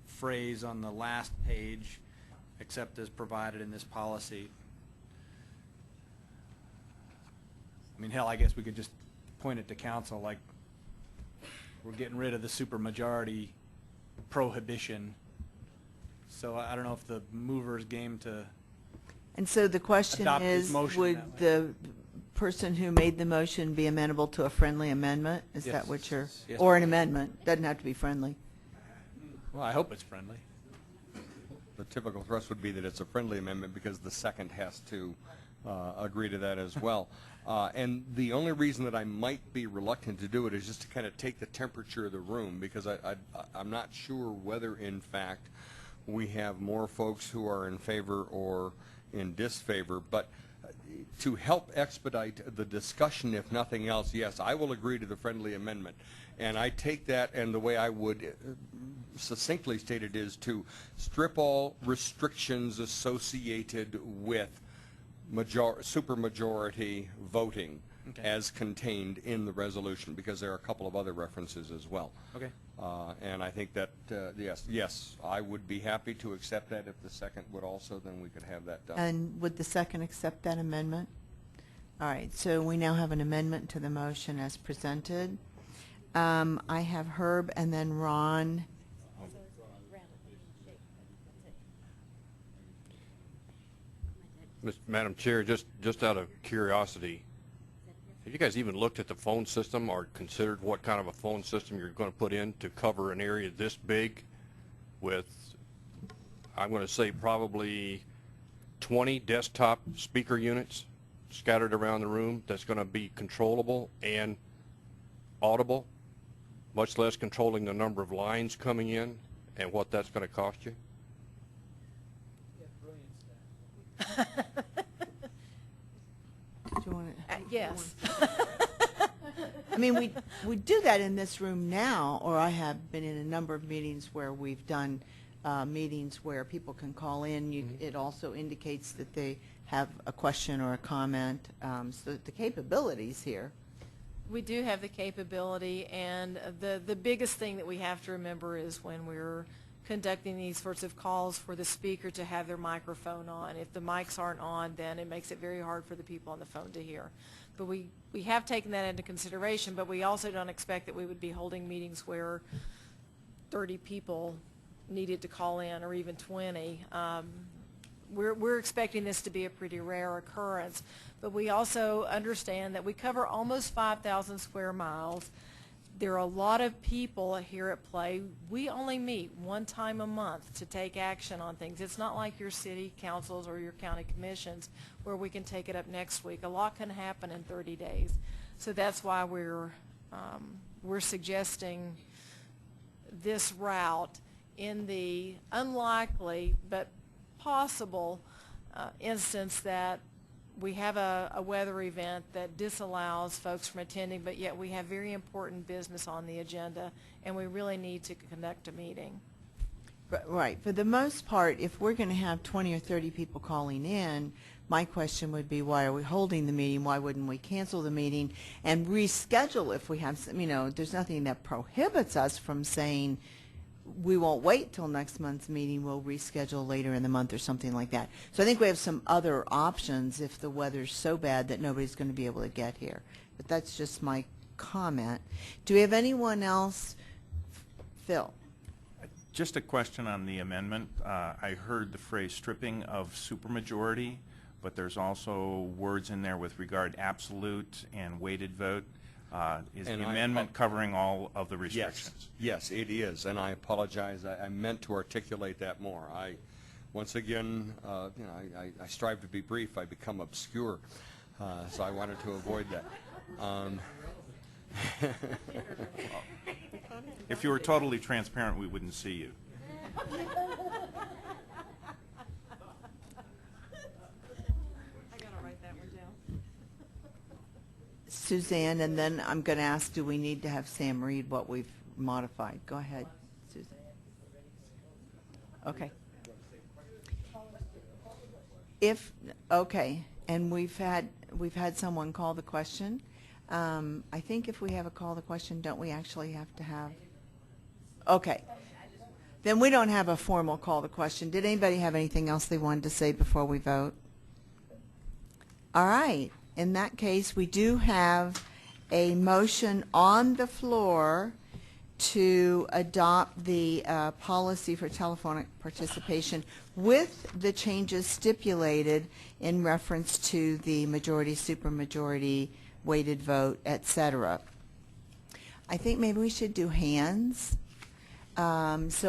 phrase on the last page, except as provided in this policy. I mean, hell, I guess we could just point it to council like we're getting rid of the supermajority prohibition. So I don't know if the mover's game to And so the question adopt this is, motion would that way. the person who made the motion be amenable to a friendly amendment? Is Yes. that what you're, Yes. or an amendment? Doesn't have to be friendly. Well, I hope it's friendly. The typical thrust would be that it's a friendly amendment because the second has to agree to that as well. And the only reason that I might be reluctant to do it is just to kind of take the temperature of the room, because I'm not sure whether, in fact, we have more folks who are in favor or in disfavor. But to help expedite the discussion, if nothing else, yes, I will agree to the friendly amendment. And I take that, and the way I would succinctly state it is to strip all restrictions associated with supermajority voting as contained in the resolution, because there are a couple of other references as well. Okay. And I think that, yes, I would be happy to accept that. If the second would also, then we could have that done. And would the second accept that amendment? All right, so we now have an amendment to the motion as presented. I have Herb and then Ron. Madam Chair, just out of curiosity, have you guys even looked at the phone system or considered what kind of a phone system you're going to put in to cover an area this big with, I'm going to say, probably 20 desktop speaker units scattered around the room that's going to be controllable and audible, much less controlling the number of lines coming in and what that's going to cost you? Do you want to? Yes. I mean, we do that in this room now, or I have been in a number of meetings where we've done meetings where people can call in. It also indicates that they have a question or a comment. So the capabilities here. We do have the capability, and the biggest thing that we have to remember is when we're conducting these sorts of calls for the speaker to have their microphone on. If the mics aren't on, then it makes it very hard for the people on the phone to hear. But we have taken that into consideration, but we also don't expect that we would be holding meetings where 30 people needed to call in, or even 20. We're expecting this to be a pretty rare occurrence, but we also understand that we cover almost 5,000 square miles. There are a lot of people here at play. We only meet one time a month to take action on things. It's not like your city councils or your county commissions where we can take it up next week. A lot can happen in 30 days. So that's why we're suggesting this route in the unlikely but possible instance that we have a weather event that disallows folks from attending, but yet we have very important business on the agenda, and we really need to conduct a meeting. Right. For the most part, if we're going to have 20 or 30 people calling in, my question would be, why are we holding the meeting? Why wouldn't we cancel the meeting and reschedule if we have some, there's nothing that prohibits us from saying, we won't wait till next month's meeting, we'll reschedule later in the month or something like that. So I think we have some other options if the weather's so bad that nobody's going to be able to get here. But that's just my comment. Do we have anyone else? Phil? Just a question on the amendment. I heard the phrase stripping of supermajority, but there's also words in there with regard absolute and weighted vote. Is the amendment covering all of the restrictions? Yes, it is, and I apologize. I meant to articulate that more. Once again, I strive to be brief. I become obscure. So I wanted to avoid that. If you were totally transparent, we wouldn't see you. Suzanne, and then I'm going to ask, do we need to have Sam read what we've modified? Go ahead, Suzanne. Okay. Okay, and we've had someone call the question. I think if we have a call the question, don't we actually have to have? Okay. Then we don't have a formal call the question. Did anybody have anything else they wanted to say before we vote? All right. In that case, we do have a motion on the floor to adopt the policy for telephonic participation with the changes stipulated in reference to the majority, supermajority, weighted vote, etc. I think maybe we should do hands. Does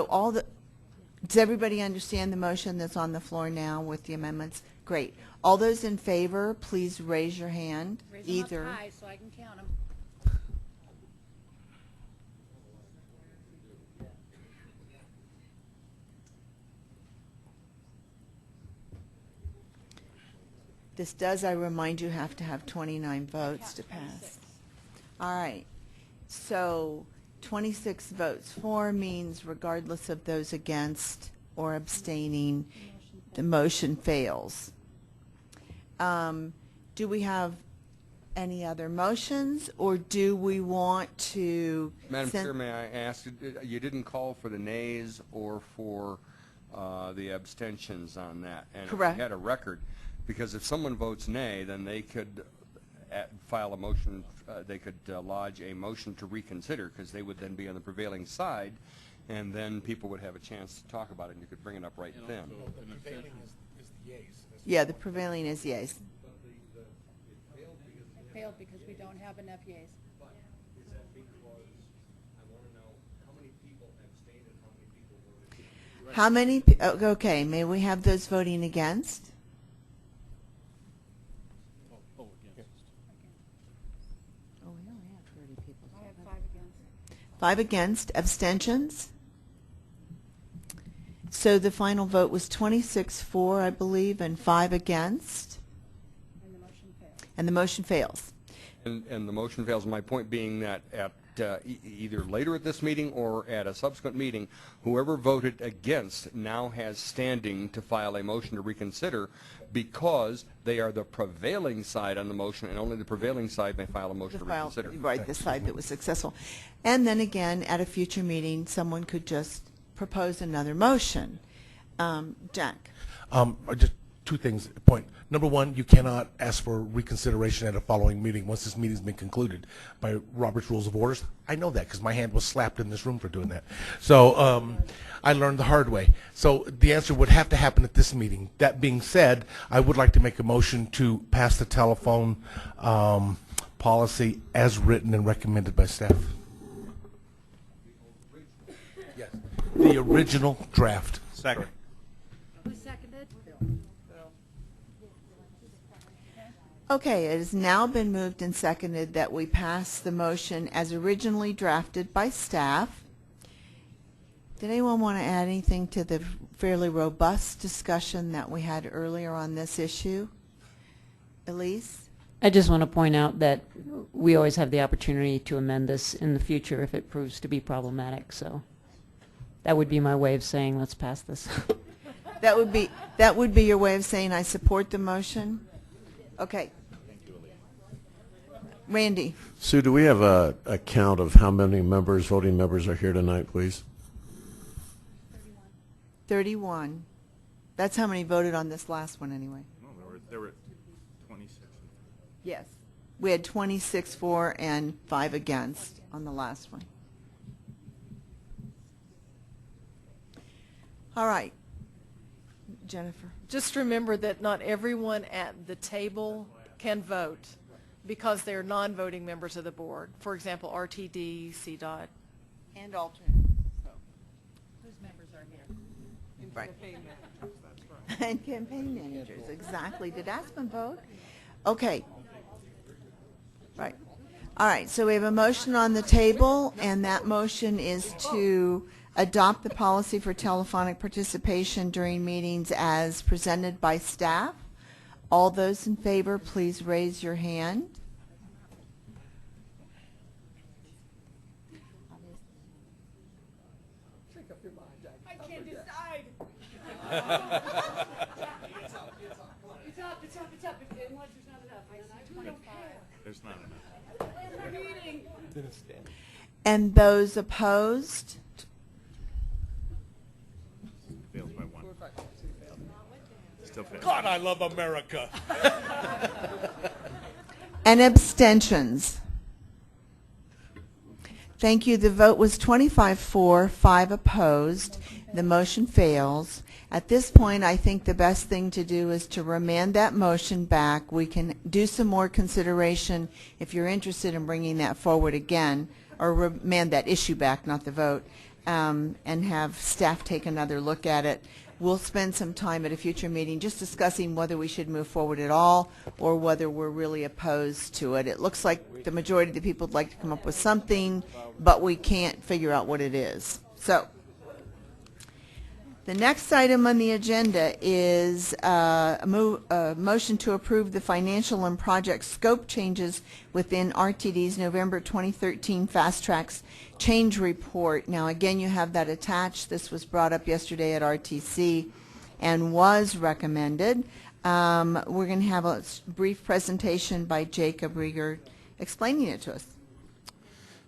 everybody understand the motion that's on the floor now with the amendments? Great. All those in favor, please raise your hand. Raise them Either. up high so I can count them. This does, I remind you, have to have 29 votes to pass. All right. So 26 votes for means regardless of those against or abstaining, the motion fails. Do we have any other motions, or do we want to? Madam Chair, may I ask, you didn't call for the nays or for the abstentions on that? And Correct. If we had a record, because if someone votes nay, then they could file a motion, they could lodge a motion to reconsider, because they would then be on the prevailing side, and then people would have a chance to talk about it, and you could bring it up right then. Yeah, the prevailing is yes. It failed because we don't have enough yeas. Is that because I want to know how many people abstained and how many people voted? How many? Okay, may we have those voting against? Oh, against. Oh, we only have 30 people. I have 5 against. 5 against. Abstentions? So the final vote was 26 for, I believe, and 5 against. And the motion failed. And the motion fails. And the motion fails, my point being that at either later at this meeting or at a subsequent meeting, whoever voted against now has standing to file a motion to reconsider, because they are the prevailing side on the motion, and only the prevailing side may file a motion to reconsider. Right, the side that was successful. And then again, at a future meeting, someone could just propose another motion. Jack? Just 2 things. Point number 1, you cannot ask for reconsideration at a following meeting once this meeting's been concluded by Robert's Rules of Orders. I know that because my hand was slapped in this room for doing that. So I learned the hard way. So the answer would have to happen at this meeting. That being said, I would like to make a motion to pass the telephone policy as written and recommended by staff. Yes. The original draft. Second. Who seconded? Okay, it has now been moved and seconded that we pass the motion as originally drafted by staff. Did anyone want to add anything to the fairly robust discussion that we had earlier on this issue? Elise? I just want to point out that we always have the opportunity to amend this in the future if it proves to be problematic, so that would be my way of saying let's pass this. That would be your way of saying I support the motion? Okay. Randy? Sue, do we have a count of how many voting members are here tonight, please? 31. That's how many voted on this last one anyway. No, there were 26. Yes. We had 26 for and 5 against on the last one. All right. Jennifer? Just remember that not everyone at the table can vote because they're non-voting members of the board. For example, RTD, CDOT. And alternate. Whose members are here? Right. And campaign managers, exactly. Did Aspen vote? Okay. Right. All right, so we have a motion on the table, and that motion is to adopt the policy for telephonic participation during meetings as presented by staff. All those in favor, please raise your hand. I can't decide. It's up. Unless there's not enough. I don't care. There's not enough. And those opposed? Fails by one. Still fails. God, I love America. And abstentions? Thank you. The vote was 25 for, 5 opposed. The motion fails. At this point, I think the best thing to do is to remand that motion back. We can do some more consideration if you're interested in bringing that forward again, or remand that issue back, not the vote, and have staff take another look at it. We'll spend some time at a future meeting just discussing whether we should move forward at all or whether we're really opposed to it. It looks like the majority of the people would like to come up with something, but we can't figure out what it is. So the next item on the agenda is a motion to approve the financial and project scope changes within RTD's November 2013 Fast Tracks Change Report. Now, again, you have that attached. This was brought up yesterday at RTC and was recommended. We're going to have a brief presentation by Jacob Rieger explaining it to us.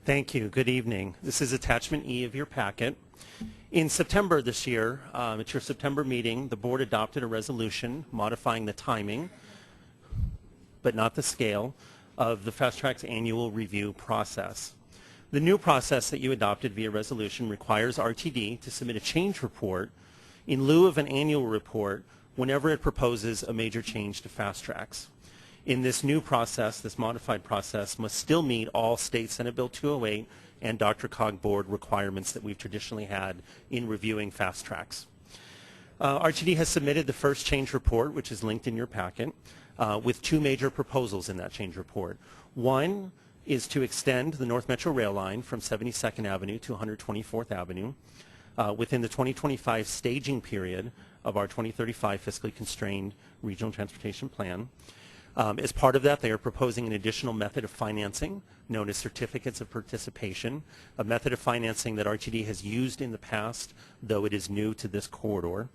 Thank you. Good evening. This is attachment E of your packet. In September this year, at your September meeting, the board adopted a resolution modifying the timing, but not the scale, of the Fast Track's annual review process. The new process that you adopted via resolution requires RTD to submit a change report in lieu of an annual report whenever it proposes a major change to Fast Tracks. In this new process, this modified process must still meet all State Senate Bill 208 and Dr. Cog board requirements that we've traditionally had in reviewing Fast Tracks. RTD has submitted the first change report, which is linked in your packet, with 2 major proposals in that change report. One is to extend the North Metro Rail line from 72nd Avenue to 124th Avenue within the 2025 staging period of our 2035 fiscally constrained regional transportation plan. As part of that, they are proposing an additional method of financing known as certificates of participation, a method of financing that RTD has used in the past, though it is new to this corridor.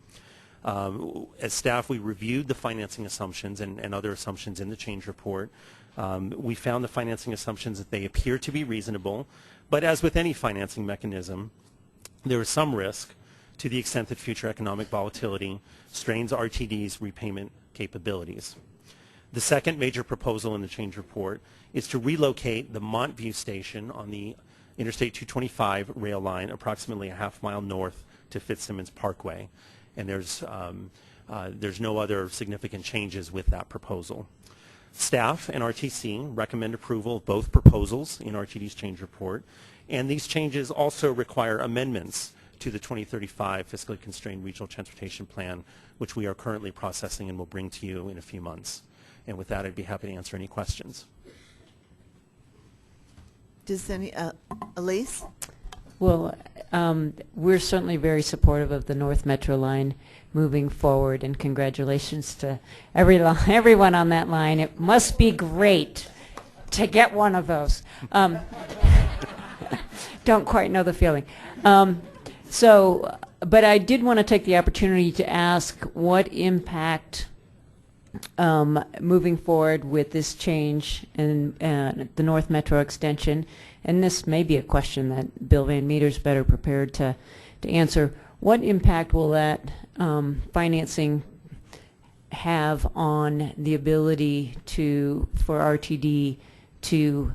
As staff, we reviewed the financing assumptions and other assumptions in the change report. We found the financing assumptions that they appear to be reasonable, but as with any financing mechanism, there is some risk to the extent that future economic volatility strains RTD's repayment capabilities. The second major proposal in the change report is to relocate the Montview station on the Interstate 225 rail line approximately a half-mile north to Fitzsimmons Parkway. And there's no other significant changes with that proposal. Staff and RTC recommend approval of both proposals in RTD's change report, and these changes also require amendments to the 2035 fiscally constrained regional transportation plan, which we are currently processing and will bring to you in a few months. And with that, I'd be happy to answer any questions. Does any, Elise? Well, we're certainly very supportive of the North Metro line moving forward, and congratulations to everyone on that line. It must be great to get one of those. Don't quite know the feeling. But I did want to take the opportunity to ask what impact moving forward with this change in the North Metro extension, and this may be a question that Bill Van Meter's better prepared to answer. What impact will that financing have on the ability for RTD to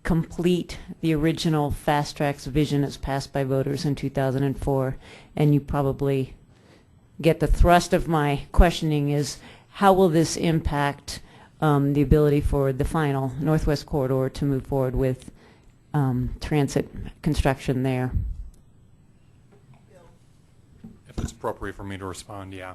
complete the original Fast Tracks vision as passed by voters in 2004? And you probably get the thrust of my questioning is, how will this impact the ability for the final Northwest Corridor to move forward with transit construction there? If it's appropriate for me to respond, yeah.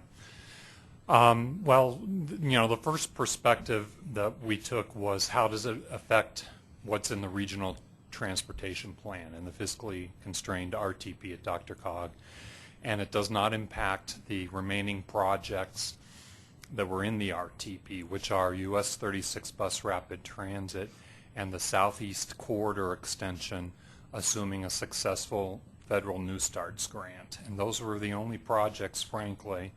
Well, the first perspective that we took was how does it affect what's in the regional transportation plan and the fiscally constrained RTP at DRCOG, and it does not impact the remaining projects that were in the RTP, which are US 36 bus rapid transit and the Southeast Corridor extension, assuming a successful federal New Starts grant. And those were the only projects, frankly,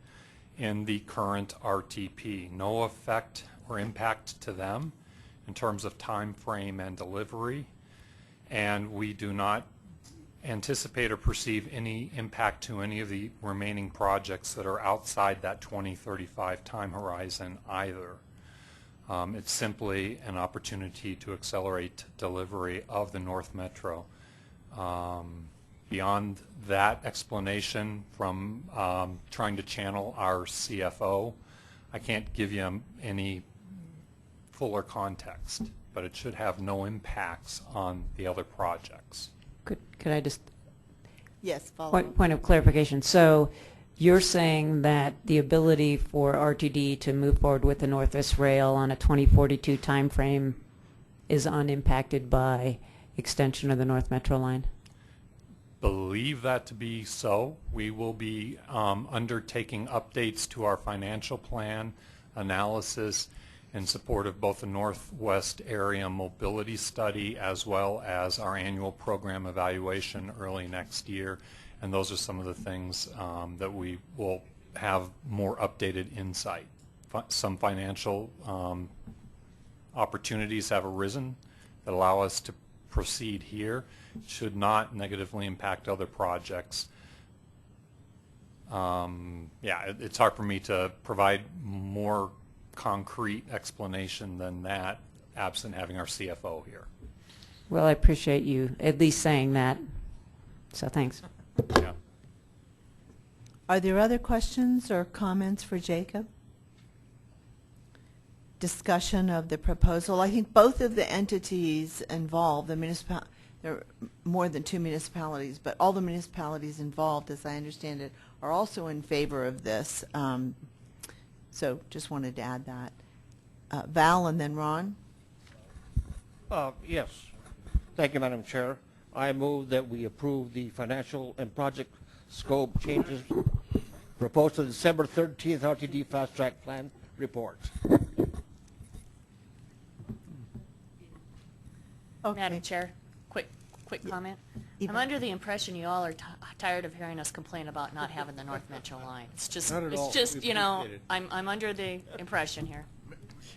in the current RTP. No effect or impact to them in terms of time frame and delivery, and we do not anticipate or perceive any impact to any of the remaining projects that are outside that 2035 time horizon either. It's simply an opportunity to accelerate delivery of the North Metro. Beyond that explanation from trying to channel our CFO, I can't give you any fuller context, but it should have no impacts on the other projects. Could I just? Yes, follow. Point of clarification. So you're saying that the ability for RTD to move forward with the Northwest Rail on a 2042 timeframe is unimpacted by extension of the North Metro line? Believe that to be so. We will be undertaking updates to our financial plan analysis in support of both the Northwest Area Mobility Study as well as our annual program evaluation early next year. And those are some of the things that we will have more updated insight. Some financial opportunities have arisen that allow us to proceed here. Should not negatively impact other projects. It's hard for me to provide more concrete explanation than that, absent having our CFO here. Well, I appreciate you at least saying that, so thanks. Yeah. Are there other questions or comments for Jacob? Discussion of the proposal. I think both of the entities involved, there are more than 2 municipalities, but all the municipalities involved, as I understand it, are also in favor of this. So just wanted to add that. Val and then Ron. Yes. Thank you, Madam Chair. I move that we approve the financial and project scope changes proposed to the December 13th RTD Fast Track Plan report. Okay. Madam Chair, quick comment. I'm under the impression you all are tired of hearing us complain about not having the North Metro line. It's just, I'm under the impression here.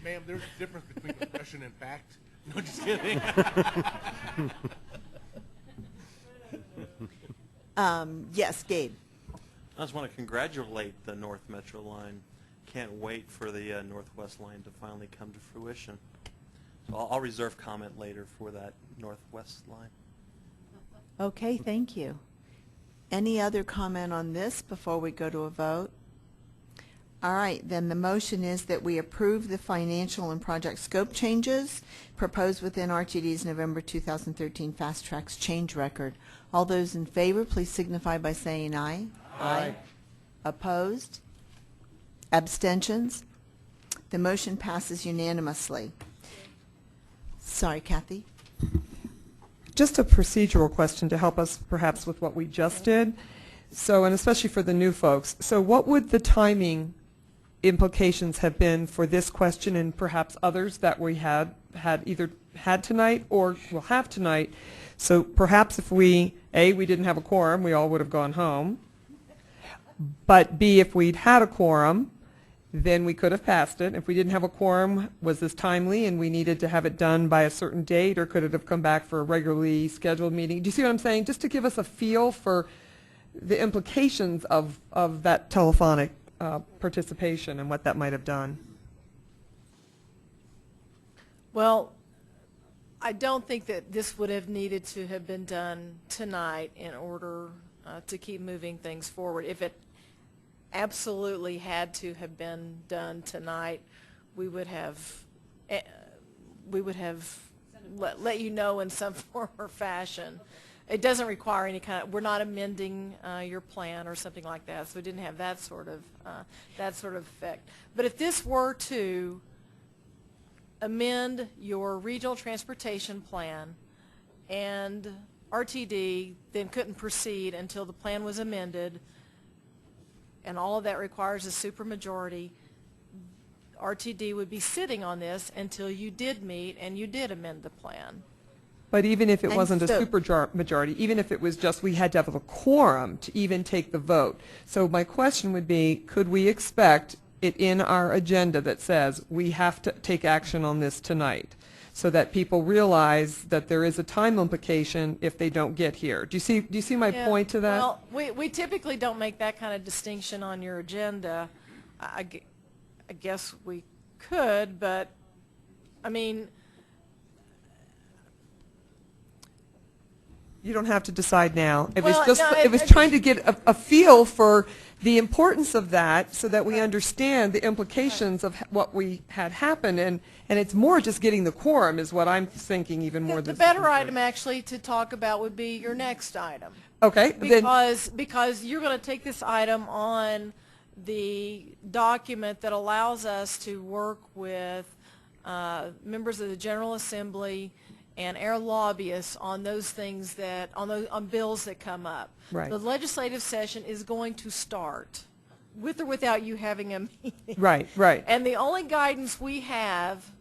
Ma'am, there's a difference between impression and fact. No, just kidding. Yes, Gabe. I just want to congratulate the North Metro line. Can't wait for the Northwest line to finally come to fruition. So I'll reserve comment later for that Northwest line. Okay, thank you. Any other comment on this before we go to a vote? All right, then the motion is that we approve the financial and project scope changes proposed within RTD's November 2013 Fast Tracks change record. All those in favor, please signify by saying aye. Aye. Opposed? Abstentions? The motion passes unanimously. Sorry, Kathy. Just a procedural question to help us perhaps with what we just did. So, and especially for the new folks. So what would the timing implications have been for this question and perhaps others that we had either had tonight or will have tonight? So perhaps if we didn't have a quorum, we all would have gone home. But B, if we'd had a quorum, then we could have passed it. If we didn't have a quorum, was this timely and we needed to have it done by a certain date, or could it have come back for a regularly scheduled meeting? Do you see what I'm saying? Just to give us a feel for the implications of that telephonic participation and what that might have done. Well, I don't think that this would have needed to have been done tonight in order to keep moving things forward. If it absolutely had to have been done tonight, we would have let you know in some form or fashion. it doesn't require any kind of, we're not amending your plan or something like that, so it didn't have that sort of effect. But if this were to amend your regional transportation plan and RTD then couldn't proceed until the plan was amended, and all of that requires a supermajority, RTD would be sitting on this until you did meet and you did amend the plan. But even if it And wasn't a so- super majority, even if it was just we had to have a quorum to even take the vote. So my question would be, could we expect it in our agenda that says we have to take action on this tonight, so that people realize that there is a time implication if they don't get here? Do you see my Yeah, point to that? Well, we typically don't make that kind of distinction on your agenda. I guess we could, but, I mean, You don't have to decide now. It Well, was just, no, it was trying to get a feel for the importance of that so that we understand the implications of what we had happen. And it's more just getting the quorum is what I'm thinking even more the than. better item actually to talk about would be your next item. Okay, then, Because you're going to take this item on the document that allows us to work with members of the General Assembly and our lobbyists on those things that, on bills that come up. Right. The legislative session is going to start with or without you having a meeting. Right, right. And the only guidance we have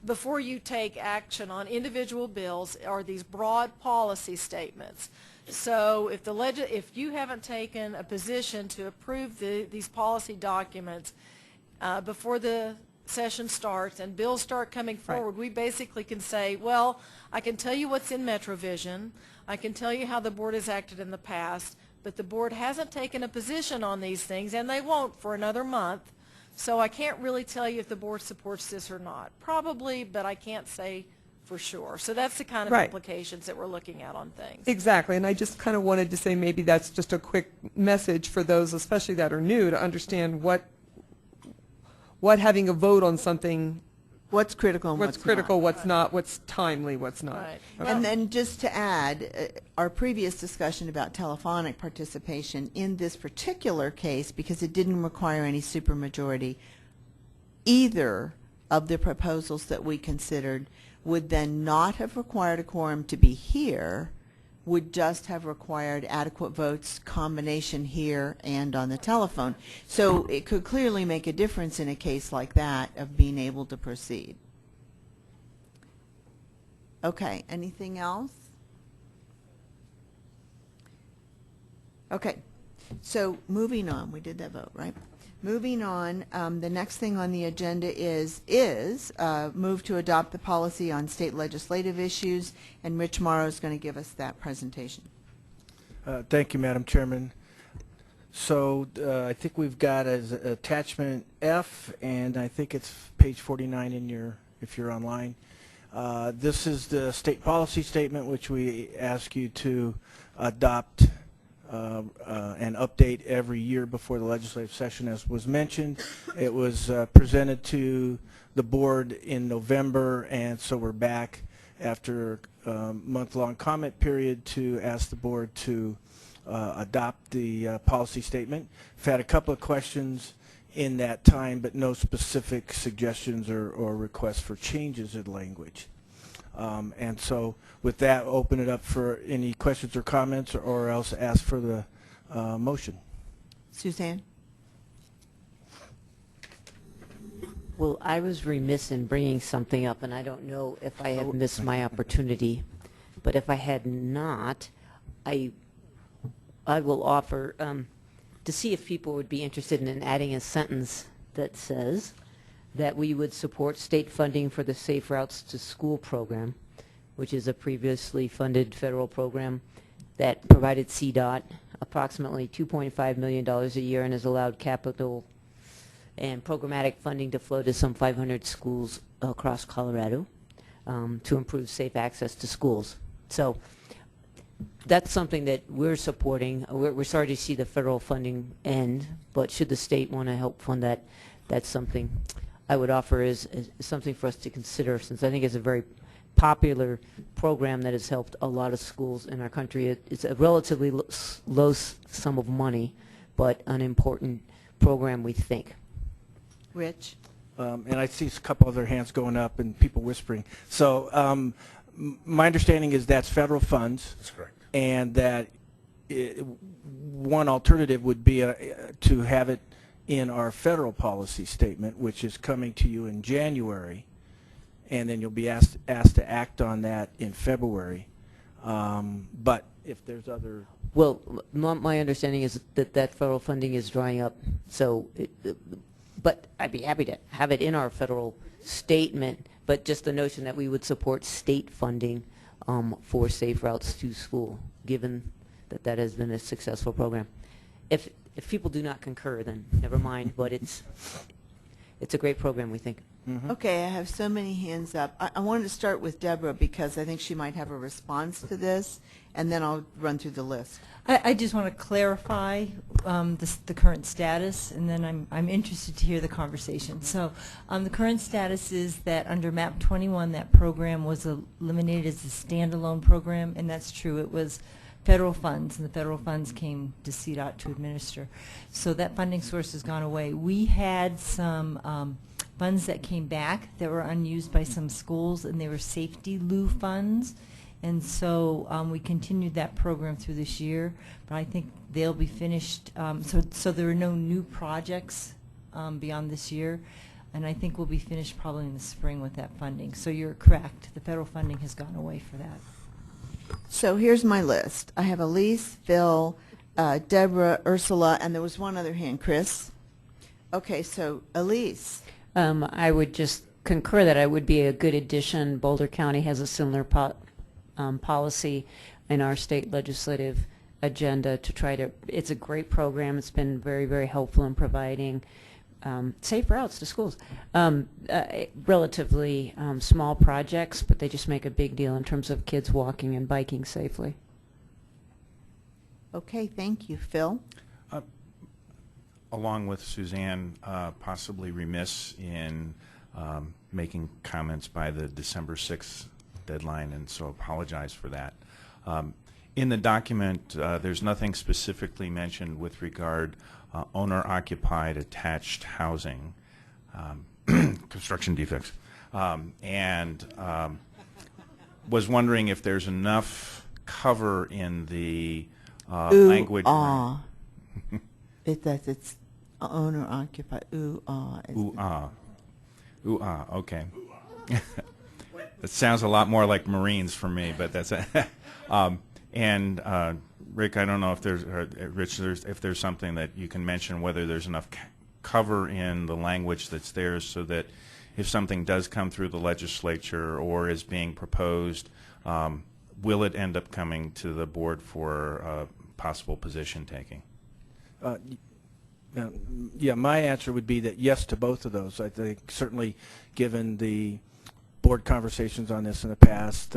before you take action on individual bills are these broad policy statements. So if you haven't taken a position to approve these policy documents before the session starts and bills start coming forward, we basically can say, well, I can tell you what's in MetroVision, I can tell you how the board has acted in the past, but the board hasn't taken a position on these things, and they won't for another month, so I can't really tell you if the board supports this or not. Probably, but I can't say for sure. So that's the kind of implications that we're looking at on things. exactly, and I just kind of wanted to say maybe that's just a quick message for those, especially that are new, to understand what having a vote on something, What's critical and what's critical, what's not, what's timely, what's not. Right. Okay. And then just to add, our previous discussion about telephonic participation in this particular case, because it didn't require any supermajority, either of the proposals that we considered would then not have required a quorum to be here, would just have required adequate votes combination here and on the telephone. So it could clearly make a difference in a case like that of being able to proceed. Okay, anything else? Okay, so moving on, we did that vote, right? Moving on, the next thing on the agenda is move to adopt the policy on state legislative issues, and Rich Morrow is going to give us that presentation. Thank you, Madam Chairman. So I think we've got as attachment F, and I think it's page 49 in your, if you're online. This is the state policy statement, which we ask you to adopt and update every year before the legislative session. As was mentioned, it was presented to the board in November, and so we're back after a month-long comment period to ask the board to adopt the policy statement. We've had a couple of questions in that time, but no specific suggestions or requests for changes in language. And so with that, open it up for any questions or comments, or else ask for the motion. Suzanne? Well, I was remiss in bringing something up, and I don't know if I have missed my opportunity, but if I had not, I will offer to see if people would be interested in adding a sentence that says that we would support state funding for the Safe Routes to School program, which is a previously funded federal program that provided CDOT approximately $2.5 million a year and has allowed capital and programmatic funding to flow to some 500 schools across Colorado to improve safe access to schools. So that's something that we're supporting. We're sorry to see the federal funding end, but should the state want to help fund that, that's something I would offer as something for us to consider, since I think it's a very popular program that has helped a lot of schools in our country. It's a relatively low sum of money, but an important program, we think. Rich? And I see a couple other hands going up and people whispering. So my understanding is that's federal funds. That's correct. And that one alternative would be to have it in our federal policy statement, which is coming to you in January, and then you'll be asked to act on that in February. But if there's other... Well, my understanding is that federal funding is drying up, so but I'd be happy to have it in our federal statement, but just the notion that we would support state funding for safe routes to school, given that has been a successful program. If people do not concur, then never mind, but it's a great program, we think. Mm-hmm. Okay, I have so many hands up. I wanted to start with Deborah because I think she might have a response to this, and then I'll run through the list. I just want to clarify the current status, and then I'm interested to hear the conversation. So the current status is that under MAP 21, that program was eliminated as a standalone program, and that's true. It was federal funds, and the federal funds came to CDOT to administer. So that funding source has gone away. We had some funds that came back that were unused by some schools, and they were safety lieu funds. And so we continued that program through this year, but I think they'll be finished. So there are no new projects beyond this year, and I think we'll be finished probably in the spring with that funding. So you're correct. The federal funding has gone away for that. So here's my list. I have Elise, Phil, Deborah, Ursula, and there was one other hand, Chris. Okay, so Elise. I would just concur that it would be a good addition. Boulder County has a similar policy in our state legislative agenda to try to, it's a great program. It's been very, very helpful in providing safe routes to schools. Relatively small projects, but they just make a big deal in terms of kids walking and biking safely. Okay, thank you. Phil? Along with Suzanne, possibly remiss in making comments by the December 6th deadline, and so apologize for that. In the document, there's nothing specifically mentioned with regard owner-occupied attached housing, construction defects, and was wondering if there's enough cover in the language. It's owner-occupied. Okay. It sounds a lot more like Marines for me, but that's it. And Rick, I don't know if there's, Rich, if there's something that you can mention, whether there's enough cover in the language that's there so that if something does come through the legislature or is being proposed, will it end up coming to the board for possible position taking? Yeah, my answer would be that yes to both of those. I think certainly given the board conversations on this in the past,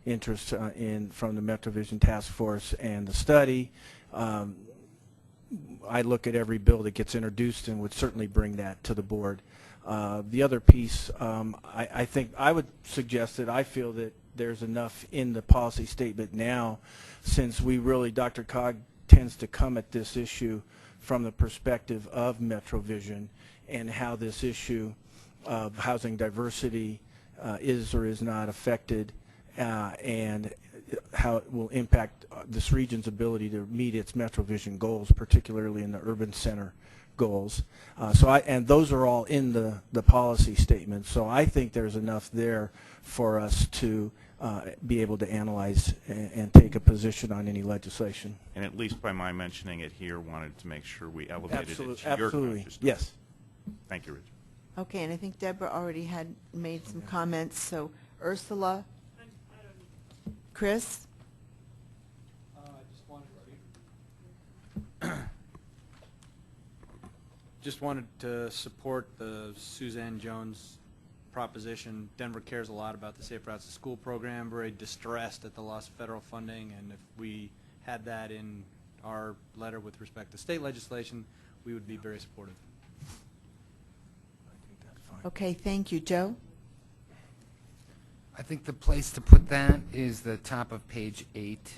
interest from the MetroVision Task Force and the study, I look at every bill that gets introduced and would certainly bring that to the board. The other piece, I think I would suggest that I feel that there's enough in the policy statement now, since we really, Dr.Cog tends to come at this issue from the perspective of MetroVision and how this issue of housing diversity is or is not affected, and how it will impact this region's ability to meet its MetroVision goals, particularly in the urban center goals. And those are all in the policy statement. So I think there's enough there for us to be able to analyze and take a position on any legislation. And at least by my mentioning it here, wanted to make sure we elevated it to your absolutely. consciousness. Yes. Thank you, Rich. Okay, and I think Deborah already had made some comments. So Ursula? Chris? Just wanted to support the Suzanne Jones proposition. Denver cares a lot about the Safe Routes to School program, very distressed at the loss of federal funding, and if we had that in our letter with respect to state legislation, we would be very supportive. Okay, thank you. Joe? I think the place to put that is the top of page 8.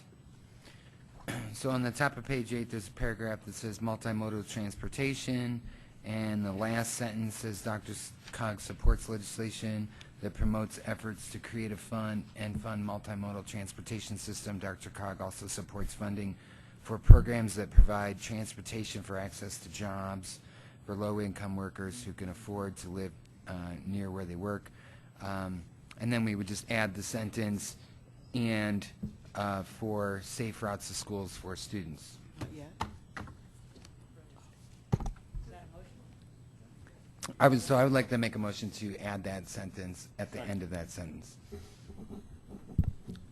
So on the top of page 8, there's a paragraph that says multimodal transportation, and the last sentence says Dr. Cog supports legislation that promotes efforts to create a fund multimodal transportation system. Dr. Cog also supports funding for programs that provide transportation for access to jobs for low-income workers who can afford to live near where they work. And then we would just add the sentence, and for safe routes to schools for students. I would like to make a motion to add that sentence at the end of that sentence.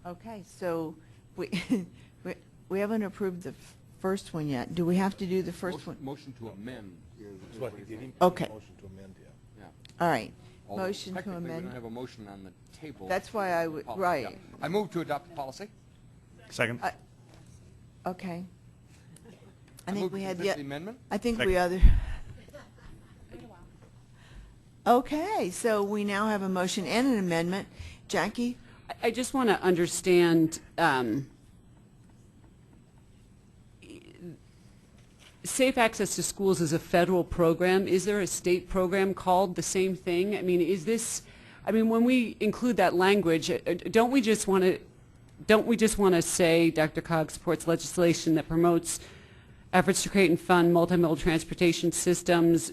Okay, so we we haven't approved the first one yet. Do we have to do the first one? Motion to amend. That's what he did. Okay. Motion to amend, yeah. All right. Although Motion to technically, amend. we don't have a motion on the table. That's why I would, right. Yeah. I move to adopt the policy. Second. Okay. I move think we to had dismiss the amendment. I think Second. we other. Okay, so we now have a motion and an amendment. Jackie? I just want to understand, Safe Access to Schools is a federal program. Is there a state program called the same thing? I mean, when we include that language, don't we just want to say Dr. Cog supports legislation that promotes efforts to create and fund multimodal transportation systems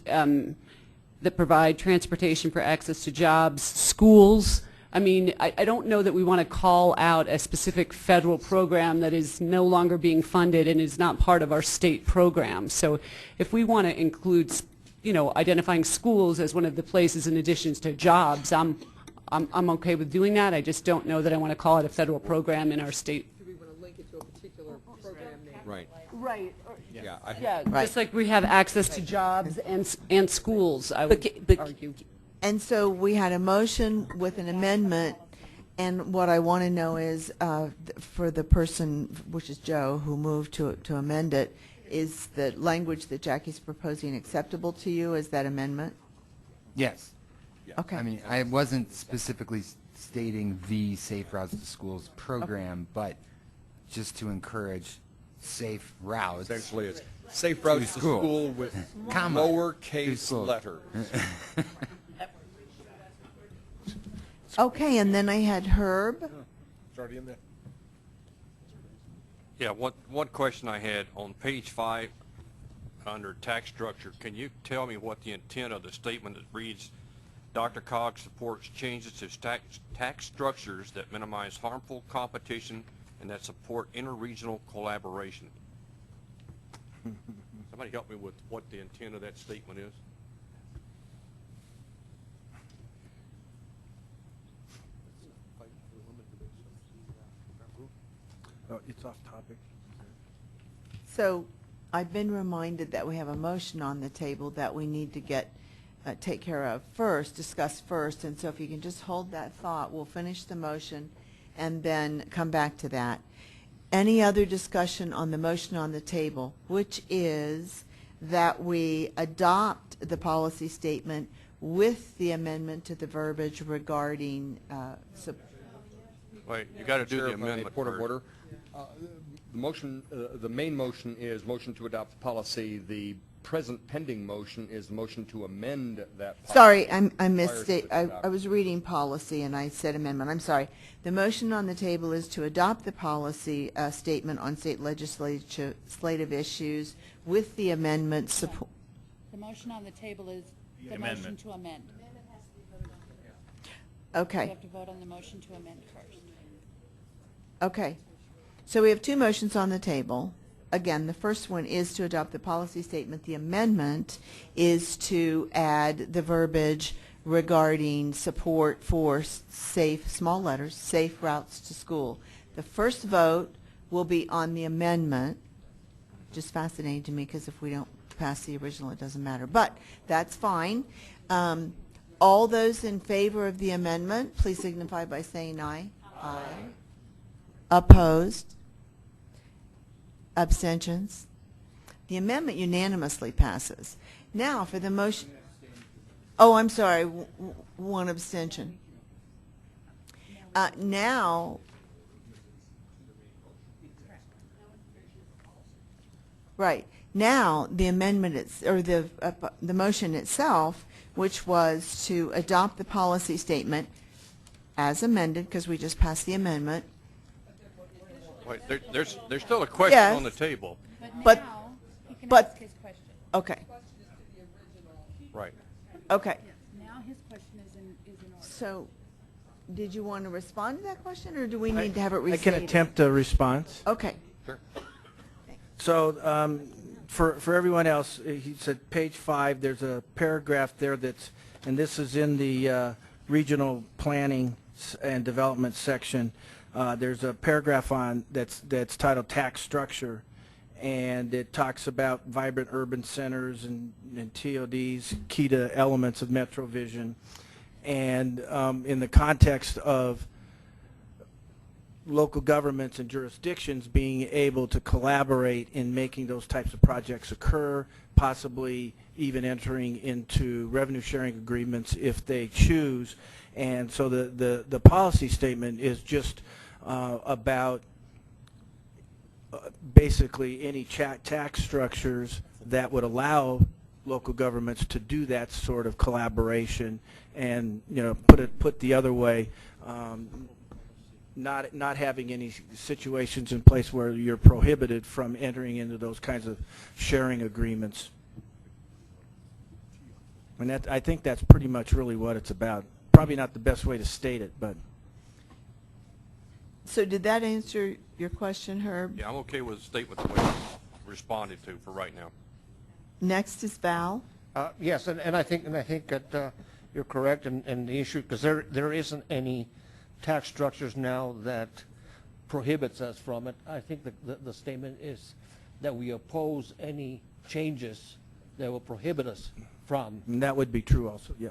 that provide transportation for access to jobs, schools? I mean, I don't know that we want to call out a specific federal program that is no longer being funded and is not part of our state program. So if we want to include, identifying schools as one of the places in addition to jobs, I'm okay with doing that. I just don't know that I want to call it a federal program in our state. Do we want to link it to a particular program name? Right. Right. Yeah. Right. Just like we have access to jobs and schools, I would argue. And so we had a motion with an amendment, and what I want to know is, for the person, which is Joe, who moved to amend it, is the language that Jackie's proposing acceptable to you as that amendment? Yes. Okay. I mean, I wasn't specifically stating the Safe Routes to Schools program, but just to encourage safe routes. Essentially, it's safe routes to school with lowercase letters. Okay, and then I had Herb. It's already in there. Yeah, one question I had on page 5 under tax structure, can you tell me what the intent of the statement that reads, Dr. Cog supports changes to tax structures that minimize harmful competition and that support interregional collaboration? Somebody help me with what the intent of that statement is. Oh, it's off topic. So I've been reminded that we have a motion on the table that we need to take care of first, discuss first, and so if you can just hold that thought, we'll finish the motion and then come back to that. Any other discussion on the motion on the table, which is that we adopt the policy statement with the amendment to the verbiage regarding Wait, you got to do Chair, the if I may, amendment point of first. order. The motion, the main motion is motion to adopt the policy. The present pending motion is the motion to amend that policy. Sorry, I missed prior to it. its I adoption. was reading policy and I said amendment. I'm sorry. The motion on the table is to adopt the policy statement on state legislative issues with the amendment support. The motion on the table is the motion amendment. to amend. Okay. You have to vote on the motion to amend first. Okay. So we have two motions on the table. Again, the first one is to adopt the policy statement. The amendment is to add the verbiage regarding support for safe, small letters, safe routes to school. The first vote will be on the amendment. Just fascinating to me because if we don't pass the original, it doesn't matter. But that's fine. All those in favor of the amendment, please signify by saying aye. Aye. Opposed? Abstentions? The amendment unanimously passes. Now for the motion. Oh, I'm sorry, one abstention. Now, right, now, the amendment, or the motion itself, which was to adopt the policy statement as amended, because we just passed the amendment. Wait, there's still a question Yes. on the table. But, Now, he can but, ask his question. okay, Right. okay. Now his question is in order. So, did you want to respond to that question, or do we need to have it I restated? can attempt a response. Okay. Sure. So for everyone else, he said page 5, there's a paragraph there that's, and this is in the regional planning and development section. There's a paragraph on that's titled tax structure, and it talks about vibrant urban centers and TODs, key to elements of MetroVision. And in the context of local governments and jurisdictions being able to collaborate in making those types of projects occur, possibly even entering into revenue sharing agreements if they choose. And so the policy statement is just about basically any tax structures that would allow local governments to do that sort of collaboration, and put the other way, not having any situations in place where you're prohibited from entering into those kinds of sharing agreements. And I think that's pretty much really what it's about. Probably not the best way to state it, but. So did that answer your question, Herb? Yeah, I'm okay with the statement the way it's responded to for right now. Next is Val. Yes, and I think that you're correct in the issue, because there isn't any tax structures now that prohibits us from it. I think the statement is that we oppose any changes that will prohibit us from. And that would be true also, yeah.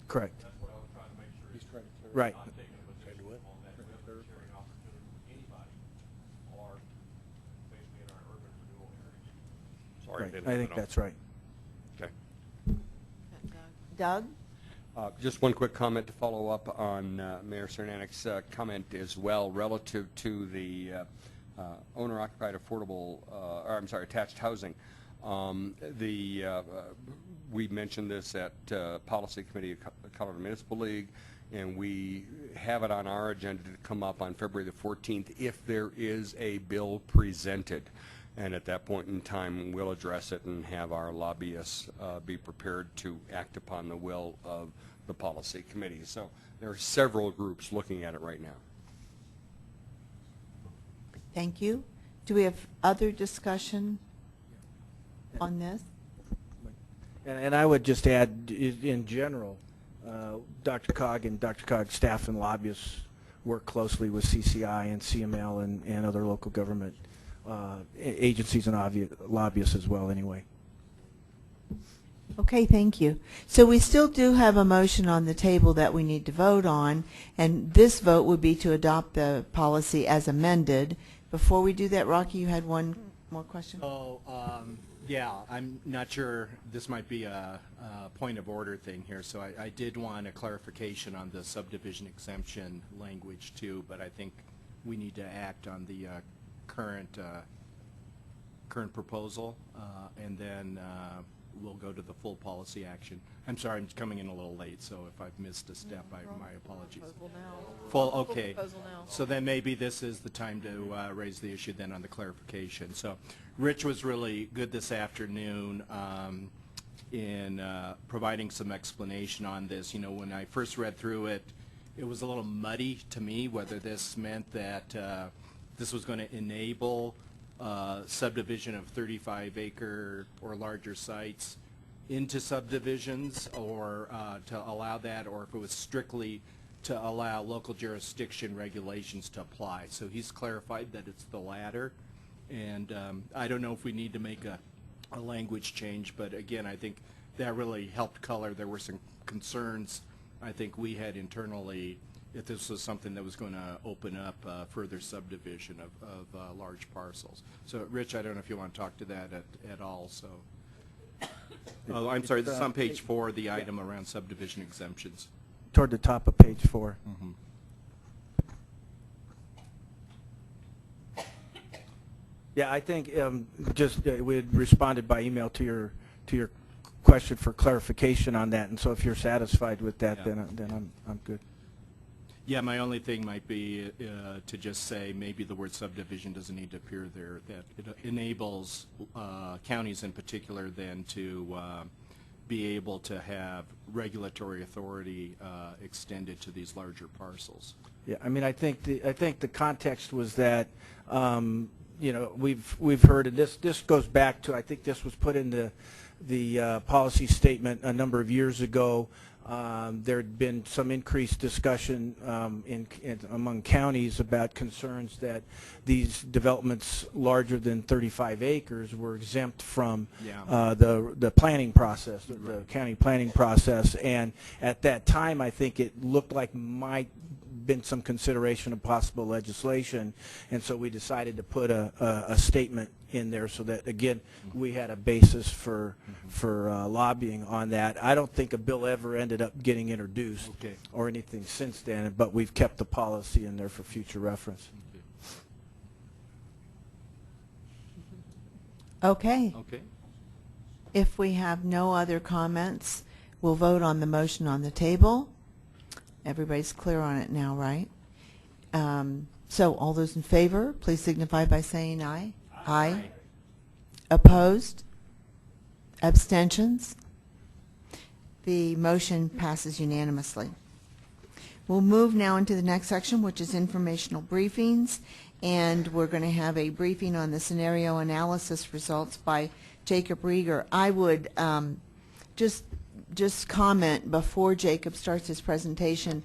Correct. That's what I was trying to make sure. He's trying to right. Not taking a position on that revenue sharing opportunity for anybody, or basically in our urban renewal area. Sorry, Right. didn't I think know. that's right. Okay. Doug? Just one quick comment to follow up on Mayor Cernanic's comment as well, relative to the owner-occupied affordable, or I'm sorry, attached housing. We mentioned this at Policy Committee of Colorado Municipal League, and we have it on our agenda to come up on February the 14th if there is a bill presented. And at that point in time, we'll address it and have our lobbyists be prepared to act upon the will of the Policy Committee. So there are several groups looking at it right now. Thank you. Do we have other discussion on this? And I would just add, in general, Dr. Cog and Dr. Cog's staff and lobbyists work closely with CCI and CML and other local government agencies and lobbyists as well anyway. Okay, thank you. So we still do have a motion on the table that we need to vote on, and this vote would be to adopt the policy as amended. Before we do that, Rocky, you had one more question? Oh, yeah, I'm not sure, this might be a point of order thing here, so I did want a clarification on the subdivision exemption language too, but I think we need to act on the current proposal, and then we'll go to the full policy action. I'm sorry, I'm coming in a little late, so if I've missed a step, my apologies. Full, okay. So then maybe this is the time to raise the issue then on the clarification. So Rich was really good this afternoon in providing some explanation on this. You know, when I first read through it, it was a little muddy to me whether this meant that this was going to enable subdivision of 35-acre or larger sites into subdivisions, or to allow that, or if it was strictly to allow local jurisdiction regulations to apply. So he's clarified that it's the latter, and I don't know if we need to make a language change, but again, I think that really helped color. There were some concerns I think we had internally if this was something that was going to open up further subdivision of large parcels. So Rich, I don't know if you want to talk to that at all. So Oh, I'm sorry, this is on page 4, the item around subdivision exemptions. Toward the top of page 4. Mm-hmm. Yeah, I think just we had responded by email to your question for clarification on that, and so if you're satisfied with that, Yeah. then I'm good. Yeah, my only thing might be to just say maybe the word subdivision doesn't need to appear there, that it enables counties in particular then to be able to have regulatory authority extended to these larger parcels. Yeah, I mean, I think the context was that you know, we've heard, and this goes back to, I think this was put in the policy statement a number of years ago. There had been some increased discussion among counties about concerns that these developments larger than 35 acres were exempt from the planning process, the county planning process. And at that time, I think it looked like might been some consideration of possible legislation, and so we decided to put a statement in there so that, again, we had a basis for lobbying on that. I don't think a bill ever ended up getting introduced or anything since then, but we've kept the policy in there for future reference. Okay. Okay. If we have no other comments, we'll vote on the motion on the table. Everybody's clear on it now, right? So all those in favor, please signify by saying aye. Aye. Opposed? Abstentions? The motion passes unanimously. We'll move now into the next section, which is informational briefings, and we're going to have a briefing on the scenario analysis results by Jacob Rieger. I would just comment before Jacob starts his presentation.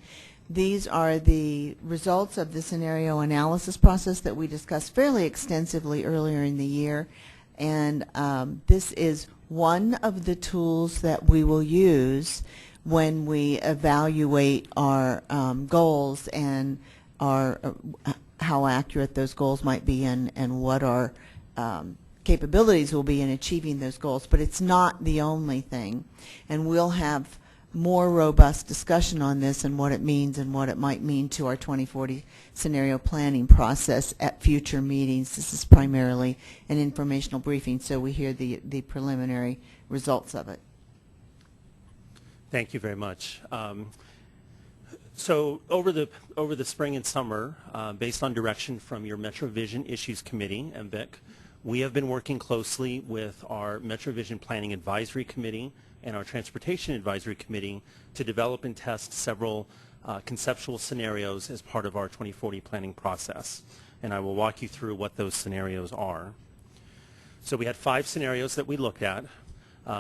These are the results of the scenario analysis process that we discussed fairly extensively earlier in the year, and this is one of the tools that we will use when we evaluate our goals and how accurate those goals might be and what our capabilities will be in achieving those goals. But it's not the only thing, and we'll have more robust discussion on this and what it means and what it might mean to our 2040 scenario planning process at future meetings. This is primarily an informational briefing, so we hear the preliminary results of it. Thank you very much. So over the spring and summer, based on direction from your MetroVision Issues Committee, MVIC, we have been working closely with our MetroVision Planning Advisory Committee and our Transportation Advisory Committee to develop and test several conceptual scenarios as part of our 2040 planning process. And I will walk you through what those scenarios are. So we had 5 scenarios that we looked at.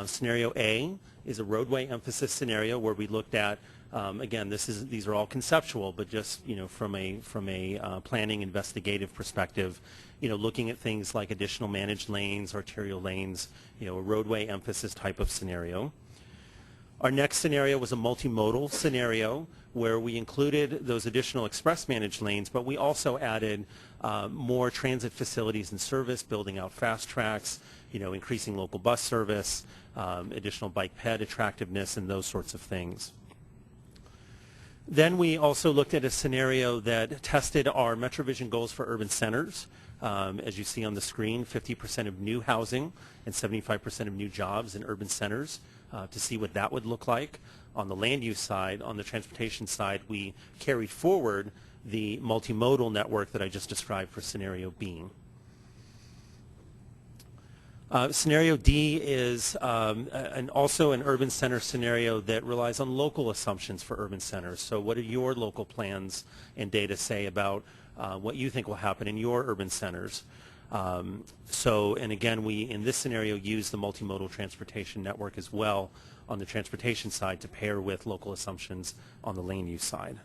Scenario A is a roadway emphasis scenario where we looked at, again, these are all conceptual, but just from a planning investigative perspective, looking at things like additional managed lanes, arterial lanes, a roadway emphasis type of scenario. Our next scenario was a multimodal scenario where we included those additional express managed lanes, but we also added more transit facilities and service, building out fast tracks, increasing local bus service, additional bike ped attractiveness, and those sorts of things. Then we also looked at a scenario that tested our MetroVision goals for urban centers. As you see on the screen, 50% of new housing and 75% of new jobs in urban centers, to see what that would look like. On the land use side, on the transportation side, we carried forward the multimodal network that I just described for scenario B. Scenario D is also an urban center scenario that relies on local assumptions for urban centers. So what do your local plans and data say about what you think will happen in your urban centers? And again, we, in this scenario, use the multimodal transportation network as well on the transportation side to pair with local assumptions on the land use side.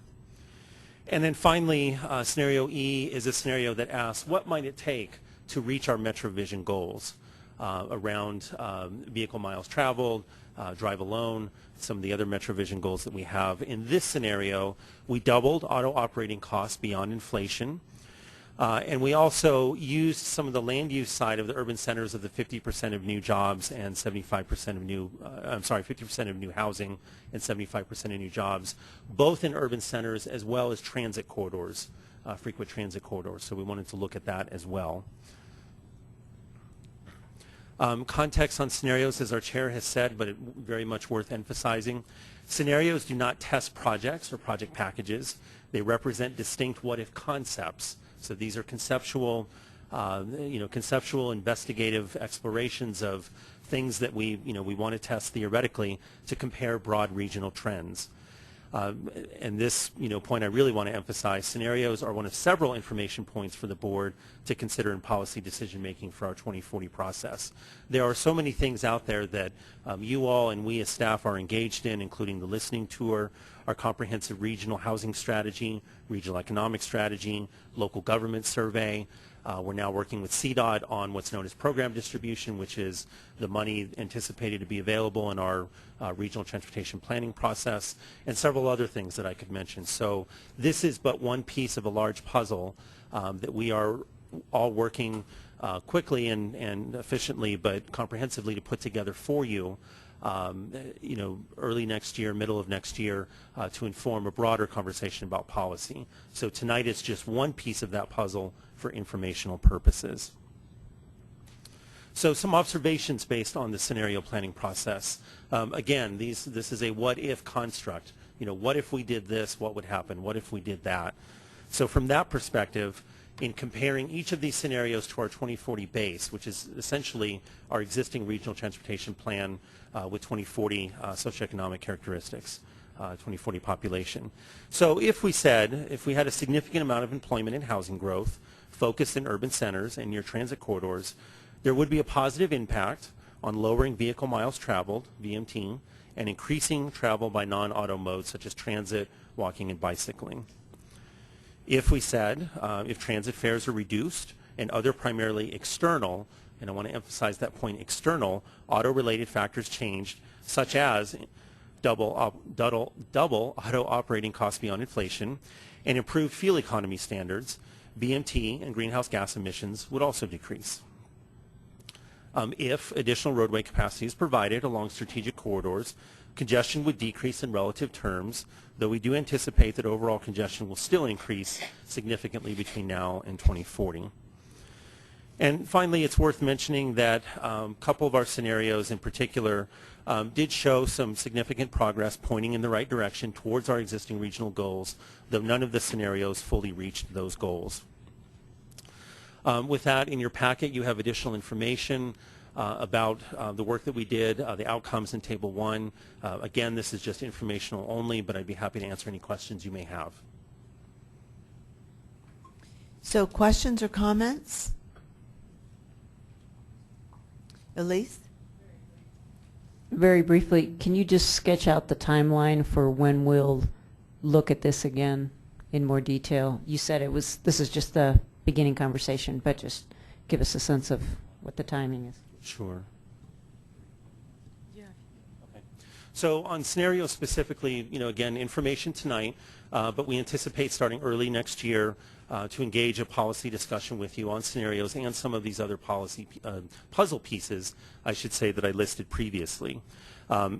And then finally, scenario E is a scenario that asks, what might it take to reach our MetroVision goals around vehicle miles traveled, drive alone, some of the other MetroVision goals that we have. In this scenario, we doubled auto operating costs beyond inflation. And we also used some of the land use side of the urban centers of the 50% of new jobs and 75% of new, 50% of new housing and 75% of new jobs, both in urban centers as well as transit corridors, frequent transit corridors. So we wanted to look at that as well. Context on scenarios, as our chair has said, but very much worth emphasizing. Scenarios do not test projects or project packages. They represent distinct what-if concepts. So these are conceptual, conceptual investigative explorations of things that we want to test theoretically to compare broad regional trends. And this, point I really want to emphasize, scenarios are one of several information points for the board to consider in policy decision making for our 2040 process. There are so many things out there that you all and we as staff are engaged in, including the listening tour, our comprehensive regional housing strategy, regional economic strategy, local government survey. We're now working with CDOT on what's known as program distribution, which is the money anticipated to be available in our regional transportation planning process, and several other things that I could mention. So this is but one piece of a large puzzle that we are all working quickly and efficiently but comprehensively to put together for you, early next year, middle of next year, to inform a broader conversation about policy. So tonight is just one piece of that puzzle for informational purposes. So some observations based on the scenario planning process. Again, this is a what-if construct. What if we did this, what would happen? What if we did that? So from that perspective, in comparing each of these scenarios to our 2040 base, which is essentially our existing regional transportation plan with 2040 socioeconomic characteristics, 2040 population. So if we had a significant amount of employment and housing growth focused in urban centers and near transit corridors, there would be a positive impact on lowering vehicle miles traveled, VMT, and increasing travel by non-auto modes such as transit, walking, and bicycling. If we said, if transit fares are reduced and other primarily external, and I want to emphasize that point, external, auto-related factors changed, such as double auto operating costs beyond inflation, and improved fuel economy standards, BMT and greenhouse gas emissions would also decrease. If additional roadway capacity is provided along strategic corridors, congestion would decrease in relative terms, though we do anticipate that overall congestion will still increase significantly between now and 2040. And finally, it's worth mentioning that a couple of our scenarios in particular did show some significant progress pointing in the right direction towards our existing regional goals, though none of the scenarios fully reached those goals. With that, in your packet, you have additional information about the work that we did, the outcomes in Table 1. Again, this is just informational only, but I'd be happy to answer any questions you may have. So questions or comments? Elise? Very briefly, can you just sketch out the timeline for when we'll look at this again in more detail? You said this is just the beginning conversation, but just give us a sense of what the timing is. Sure. Yeah. Okay. So on scenarios specifically, again, information tonight, but we anticipate starting early next year to engage a policy discussion with you on scenarios and some of these other policy puzzle pieces, I should say, that I listed previously.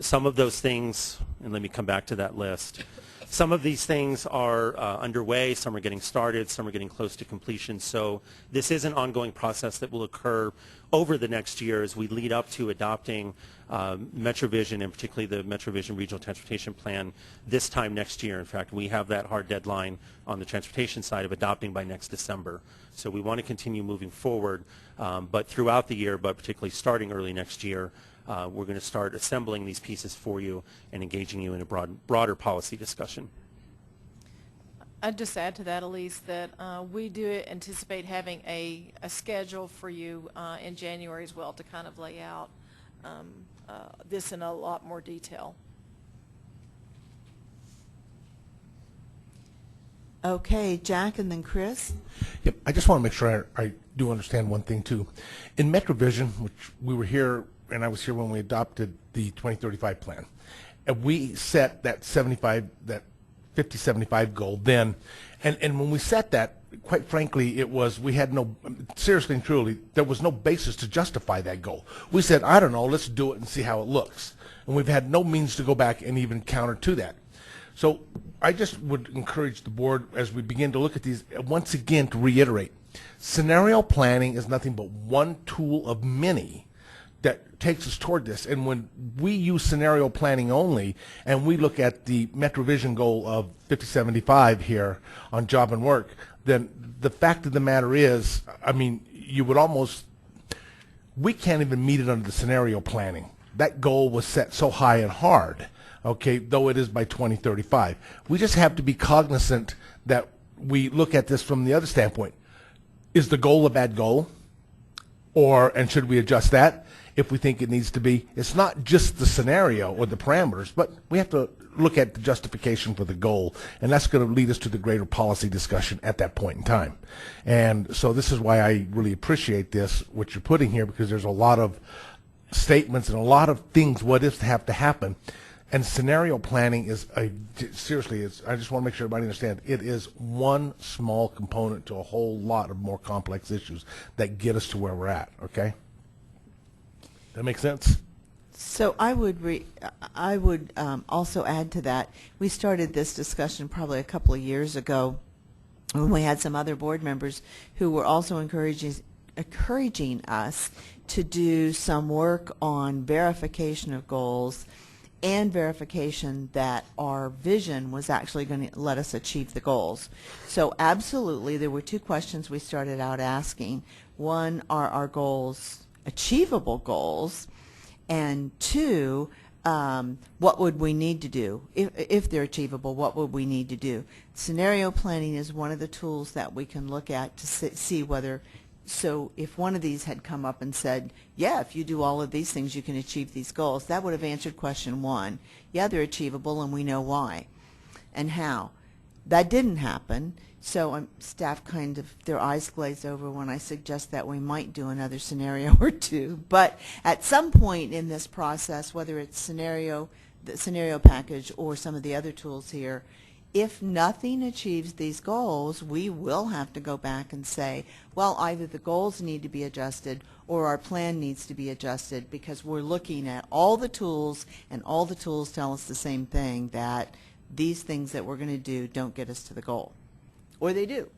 Some of those things, and let me come back to that list. Some of these things are underway, some are getting started, some are getting close to completion. So this is an ongoing process that will occur over the next year as we lead up to adopting MetroVision, and particularly the MetroVision Regional Transportation Plan, this time next year. In fact, we have that hard deadline on the transportation side of adopting by next December. So we want to continue moving forward, but throughout the year, but particularly starting early next year, we're going to start assembling these pieces for you and engaging you in a broader policy discussion. I'd just add to that, Elise, that we do anticipate having a schedule for you in January as well to kind of lay out this in a lot more detail. Okay, Jack and then Chris. Yep, I just want to make sure I do understand one thing too. In MetroVision, which we were here, and I was here when we adopted the 2035 plan, and we set that 50-75 goal then, and when we set that, quite frankly, it was, we had no, seriously and truly, there was no basis to justify that goal. We said, I don't know, let's do it and see how it looks. And we've had no means to go back and even counter to that. So I just would encourage the board, as we begin to look at these, once again to reiterate, scenario planning is nothing but one tool of many that takes us toward this. And when we use scenario planning only, and we look at the MetroVision goal of 5075 here on job and work, then the fact of the matter is, I mean, you would almost, we can't even meet it under the scenario planning. That goal was set so high and hard, okay, though it is by 2035. We just have to be cognizant that we look at this from the other standpoint. Is the goal a bad goal? And should we adjust that if we think it needs to be? It's not just the scenario or the parameters, but we have to look at the justification for the goal, and that's going to lead us to the greater policy discussion at that point in time. And so this is why I really appreciate this, what you're putting here, because there's a lot of statements and a lot of things, what ifs have to happen. And scenario planning is, seriously, I just want to make sure everybody understands, it is one small component to a whole lot of more complex issues that get us to where we're at, okay? That make sense? So I would also add to that, we started this discussion probably a couple of years ago when we had some other board members who were also encouraging us to do some work on verification of goals and verification that our vision was actually going to let us achieve the goals. So absolutely, there were two questions we started out asking. One, are our goals achievable goals? And two, what would we need to do? If they're achievable, what would we need to do? Scenario planning is one of the tools that we can look at to see whether, so if one of these had come up and said, yeah, if you do all of these things, you can achieve these goals, that would have answered question one. Yeah, they're achievable, and we know why and how. That didn't happen, so staff kind of, their eyes glaze over when I suggest that we might do another scenario or two. But at some point in this process, whether it's the scenario package or some of the other tools here, if nothing achieves these goals, we will have to go back and say, well, either the goals need to be adjusted or our plan needs to be adjusted, because we're looking at all the tools, and all the tools tell us the same thing, that these things that we're going to do don't get us to the goal. Or they do.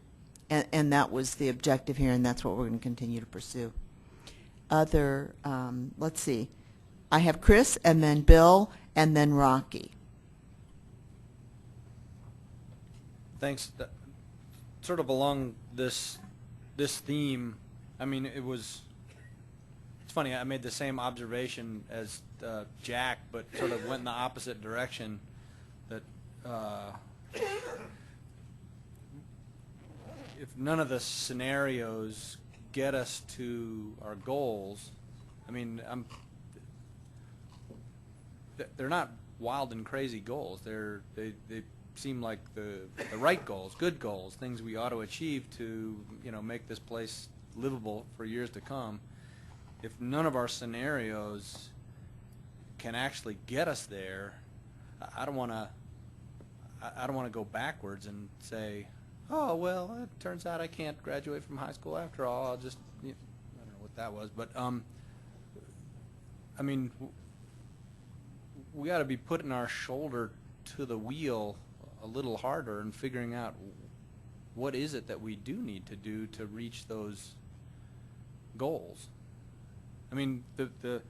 And that was the objective here, and that's what we're going to continue to pursue. Let's see. I have Chris, and then Bill, and then Rocky. Thanks. Sort of along this theme, I mean, it's funny, I made the same observation as Jack, but sort of went in the opposite direction, that if none of the scenarios get us to our goals, I mean, they're not wild and crazy goals. They seem like the right goals, good goals, things we ought to achieve to, make this place livable for years to come. If none of our scenarios can actually get us there, I don't want to go backwards and say, oh, well, it turns out I can't graduate from high school after all. I'll just, I don't know what that was, but I mean, we got to be putting our shoulder to the wheel a little harder and figuring out what is it that we do need to do to reach those goals. I mean, the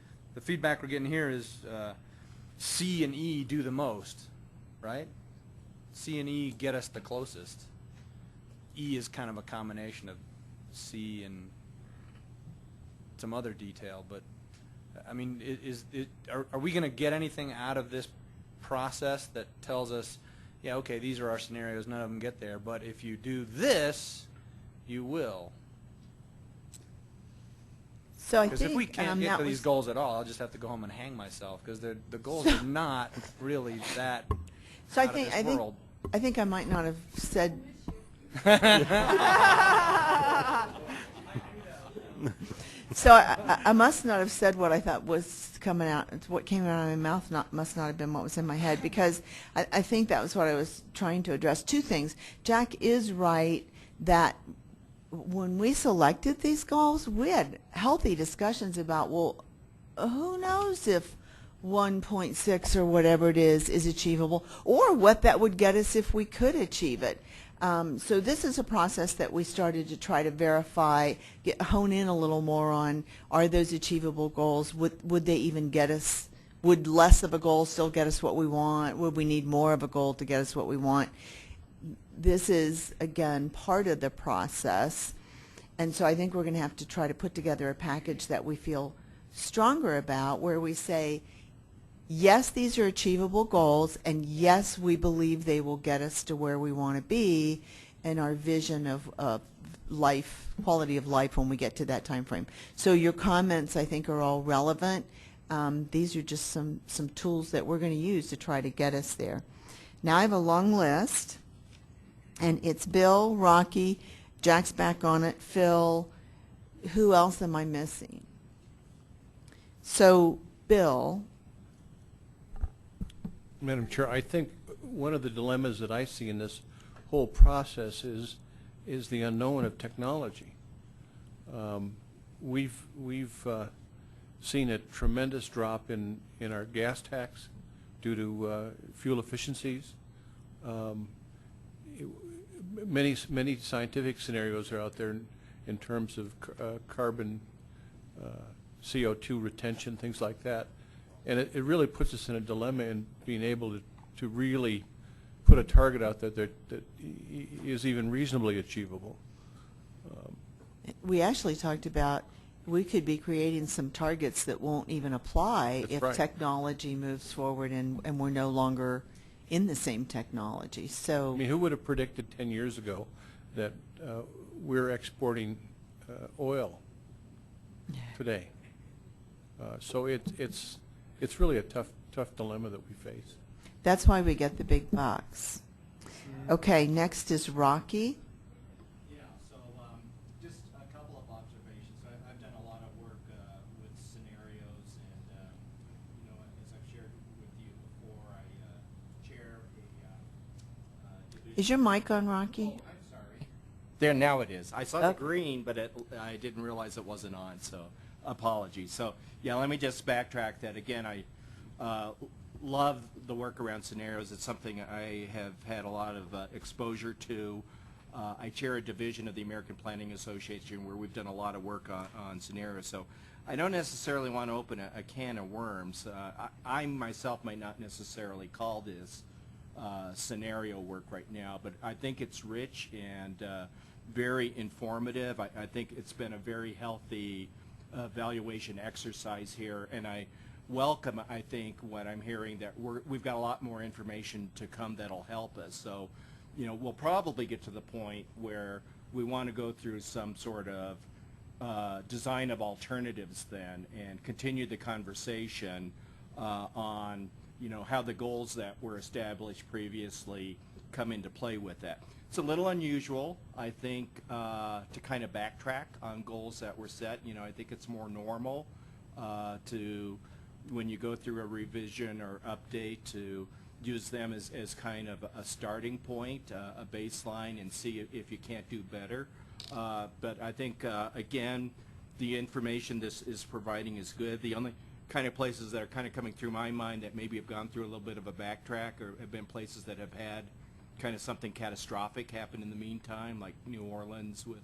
feedback we're getting here is C and E do the most, right? C and E get us the closest. E is kind of a combination of C and some other detail, but I mean, are we going to get anything out of this process that tells us, yeah, okay, these are our scenarios, none of them get there, but if you do this, you will? So I Because think if we can't get to these goals at all, I'll just have to go home and hang myself, because the goals are not really that So out of this world. I think I might not have said. So I must not have said what I thought was coming out. What came out of my mouth must not have been what was in my head, because I think that was what I was trying to address. Two things. Jack is right that when we selected these goals, we had healthy discussions about, well, who knows if 1.6 or whatever it is achievable, or what that would get us if we could achieve it. So this is a process that we started to try to verify, hone in a little more on, are those achievable goals? Would they even get us, would less of a goal still get us what we want? Would we need more of a goal to get us what we want? This is, again, part of the process. And so I think we're going to have to try to put together a package that we feel stronger about, where we say, yes, these are achievable goals, and yes, we believe they will get us to where we want to be and our vision of life, quality of life when we get to that time frame. So your comments, I think, are all relevant. These are just some tools that we're going to use to try to get us there. Now I have a long list, and it's Bill, Rocky, Jack's back on it, Phil. Who else am I missing? So, Bill. Madam Chair, I think one of the dilemmas that I see in this whole process is the unknown of technology. We've seen a tremendous drop in our gas tax due to fuel efficiencies. Many scientific scenarios are out there in terms of carbon, CO2 retention, things like that. And it really puts us in a dilemma in being able to really put a target out there that is even reasonably achievable. We actually talked about we could be creating some targets that won't even apply if technology moves forward and we're no longer in the same technology. So, I mean, who would have predicted 10 years ago that we're exporting oil today? So it's really a tough dilemma that we face. That's why we get the big bucks. Okay, next is Rocky. Yeah, so just a couple of observations. I've done a lot of work with scenarios, and you know, as I've shared with you before, I chair a division. Is your mic on, Rocky? Oh, I'm sorry. There, now it is. I saw the green, but I didn't realize it wasn't on, so apologies. So yeah, let me just backtrack that again. I love the work around scenarios. It's something I have had a lot of exposure to. I chair a division of the American Planning Association where we've done a lot of work on scenarios. So I don't necessarily want to open a can of worms. I myself might not necessarily call this scenario work right now, but I think it's rich and very informative. I think it's been a very healthy evaluation exercise here, and I welcome, I think, what I'm hearing, that we've got a lot more information to come that'll help us. So, you know, we'll probably get to the point where we want to go through some sort of design of alternatives then and continue the conversation on, you know, how the goals that were established previously come into play with that. It's a little unusual, I think, to kind of backtrack on goals that were set. You know, I think it's more normal to, when you go through a revision or update, to use them as kind of a starting point, a baseline, and see if you can't do better. But I think, again, the information this is providing is good. The only kind of places that are kind of coming through my mind that maybe have gone through a little bit of a backtrack or have been places that have had kind of something catastrophic happen in the meantime, like New Orleans with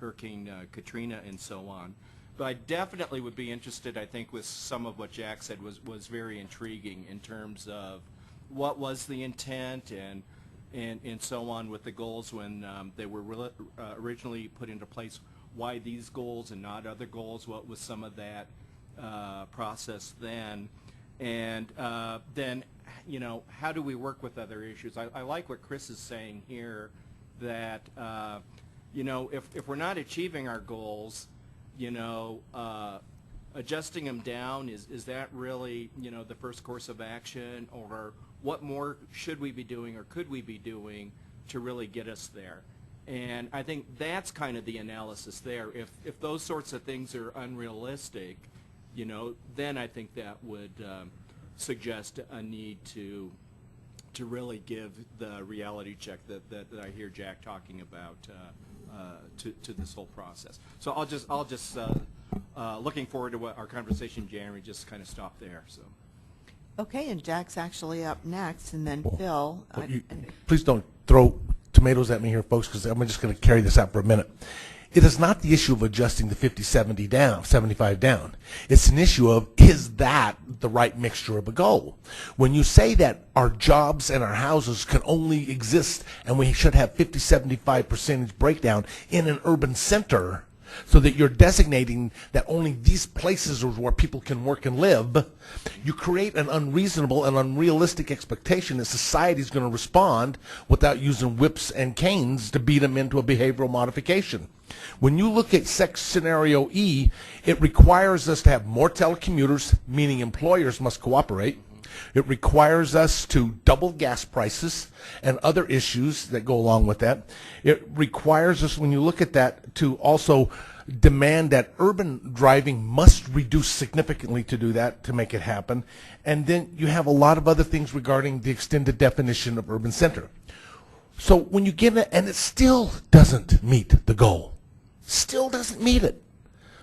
Hurricane Katrina and so on. But I definitely would be interested, I think, with some of what Jack said was very intriguing in terms of what was the intent and so on with the goals when they were originally put into place. Why these goals and not other goals? What was some of that process then? And then, you know, how do we work with other issues? I like what Chris is saying here, that, you know, if we're not achieving our goals, you know, adjusting them down, is that really, you know, the first course of action? Or what more should we be doing or could we be doing to really get us there? And I think that's kind of the analysis there. If those sorts of things are unrealistic, you know, then I think that would suggest a need to to really give the reality check that I hear Jack talking about to this whole process. So I'll just looking forward to what our conversation in January. Just kind of stop there. So. Okay, and Jack's actually up next, and then Phil. Please don't throw tomatoes at me here, folks, because I'm just going to carry this out for a minute. It is not the issue of adjusting the 50, 70 down, 75 down. It's an issue of, is that the right mixture of a goal? When you say that our jobs and our houses can only exist and we should have 50, 75% breakdown in an urban center, so that you're designating that only these places are where people can work and live, you create an unreasonable and unrealistic expectation that society is going to respond without using whips and canes to beat them into a behavioral modification. When you look at scenario E, it requires us to have more telecommuters, meaning employers must cooperate. It requires us to double gas prices and other issues that go along with that. It requires us, when you look at that, to also demand that urban driving must reduce significantly to do that, to make it happen. And then you have a lot of other things regarding the extended definition of urban center. So when you give it, and it still doesn't meet the goal. Still doesn't meet it.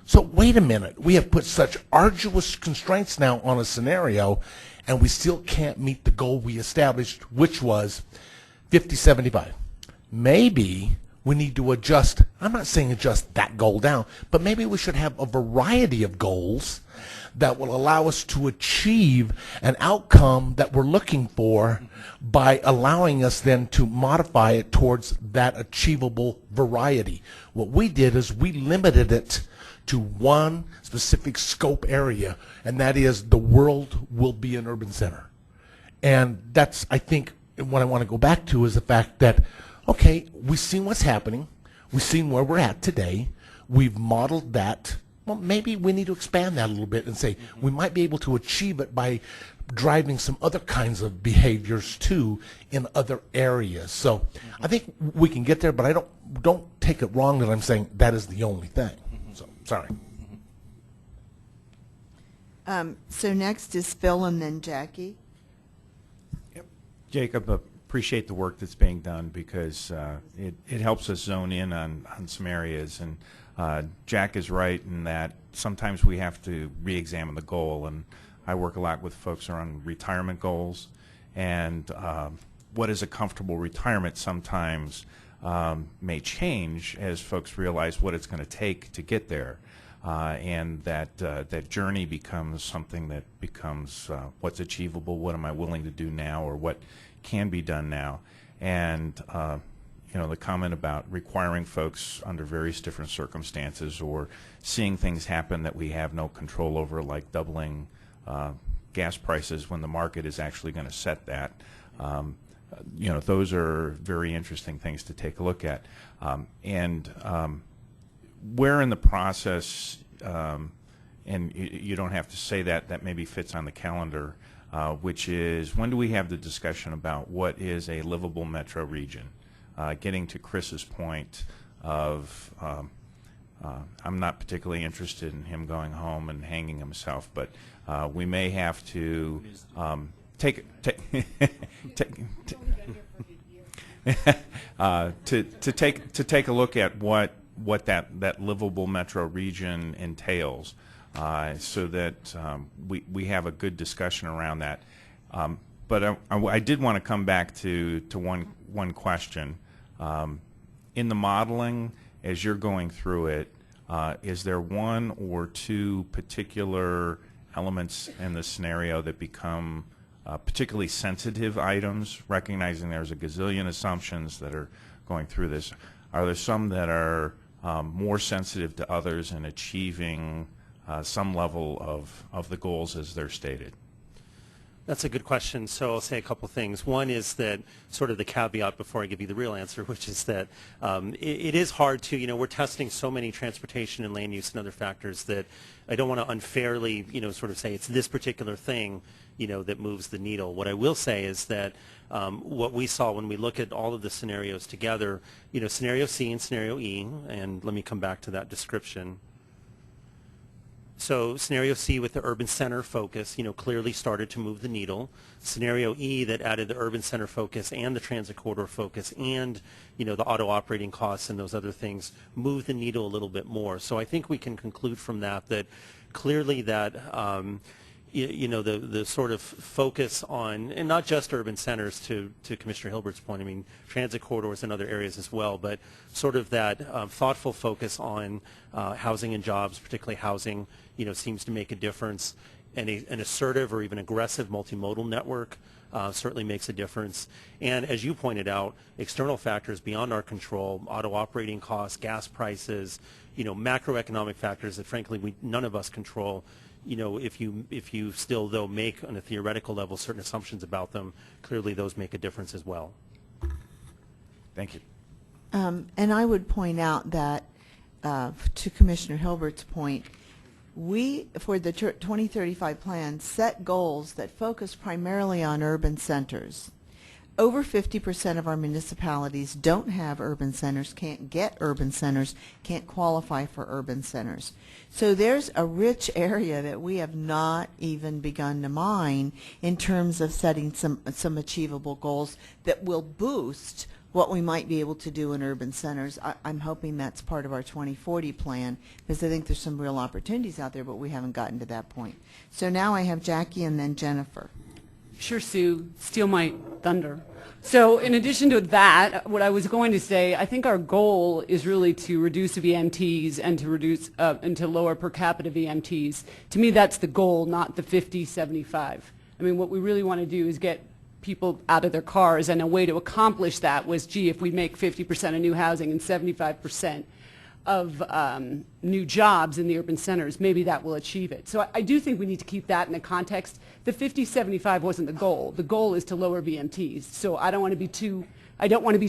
So wait a minute, we have put such arduous constraints now on a scenario, and we still can't meet the goal we established, which was 50-75. Maybe we need to adjust, I'm not saying adjust that goal down, but maybe we should have a variety of goals that will allow us to achieve an outcome that we're looking for by allowing us then to modify it towards that achievable variety. What we did is we limited it to one specific scope area, and that is the world will be an urban center. And that's, I think, what I want to go back to is the fact that, okay, we've seen what's happening. We've seen where we're at today. We've modeled that. Well, maybe we need to expand that a little bit and say we might be able to achieve it by driving some other kinds of behaviors too in other areas. So I think we can get there, but I don't take it wrong that I'm saying that is the only thing. So sorry. So next is Phil and then Jackie. Jacob, appreciate the work that's being done because it helps us zone in on some areas. And Jack is right in that sometimes we have to re-examine the goal. And I work a lot with folks around retirement goals. And what is a comfortable retirement sometimes may change as folks realize what it's going to take to get there. And that journey becomes something that becomes what's achievable, what am I willing to do now, or what can be done now. And the comment about requiring folks under various different circumstances or seeing things happen that we have no control over, like doubling gas prices when the market is actually going to set that. Those are very interesting things to take a look at. Where in the process, and you don't have to say that maybe fits on the calendar, which is when do we have the discussion about what is a livable metro region? Getting to Chris's point of I'm not particularly interested in him going home and hanging himself, but we may have to take a look at what that livable metro region entails, so that we have a good discussion around that. But I did want to come back to one question. In the modeling, as you're going through it, is there one or two particular elements in the scenario that become particularly sensitive items, recognizing there's a gazillion assumptions that are going through this? Are there some that are more sensitive to others in achieving some level of the goals as they're stated? That's a good question. So I'll say a couple things. One is that sort of the caveat before I give you the real answer, which is that it is hard to, we're testing so many transportation and land use and other factors that I don't want to unfairly, sort of say it's this particular thing, that moves the needle. What I will say is that what we saw when we look at all of the scenarios together, scenario C and scenario E, and let me come back to that description. So scenario C with the urban center focus, clearly started to move the needle. Scenario E that added the urban center focus and the transit corridor focus and, the auto operating costs and those other things moved the needle a little bit more. So I think we can conclude from that clearly that, the sort of focus on, and not just urban centers to Commissioner Hilbert's point, I mean, transit corridors and other areas as well, but sort of that thoughtful focus on housing and jobs, particularly housing, seems to make a difference. And an assertive or even aggressive multimodal network certainly makes a difference. And as you pointed out, external factors beyond our control, auto operating costs, gas prices, macroeconomic factors that frankly none of us control. If you still though make on a theoretical level certain assumptions about them, clearly those make a difference as well. Thank you. And I would point out that to Commissioner Hilbert's point, we, for the 2035 plan, set goals that focus primarily on urban centers. Over 50% of our municipalities don't have urban centers, can't get urban centers, can't qualify for urban centers. So there's a rich area that we have not even begun to mine in terms of setting some achievable goals that will boost what we might be able to do in urban centers. I'm hoping that's part of our 2040 plan, because I think there's some real opportunities out there, but we haven't gotten to that point. So now I have Jackie and then Jennifer. Sure, Sue, steal my thunder. So in addition to that, what I was going to say, I think our goal is really to reduce VMTs and to reduce and to lower per capita VMTs. To me, that's the goal, not the 50, 75. I mean, what we really want to do is get people out of their cars, and a way to accomplish that was, gee, if we make 50% of new housing and 75% of new jobs in the urban centers, maybe that will achieve it. So I do think we need to keep that in the context. The 50-75 wasn't the goal. The goal is to lower VMTs. So I don't want to be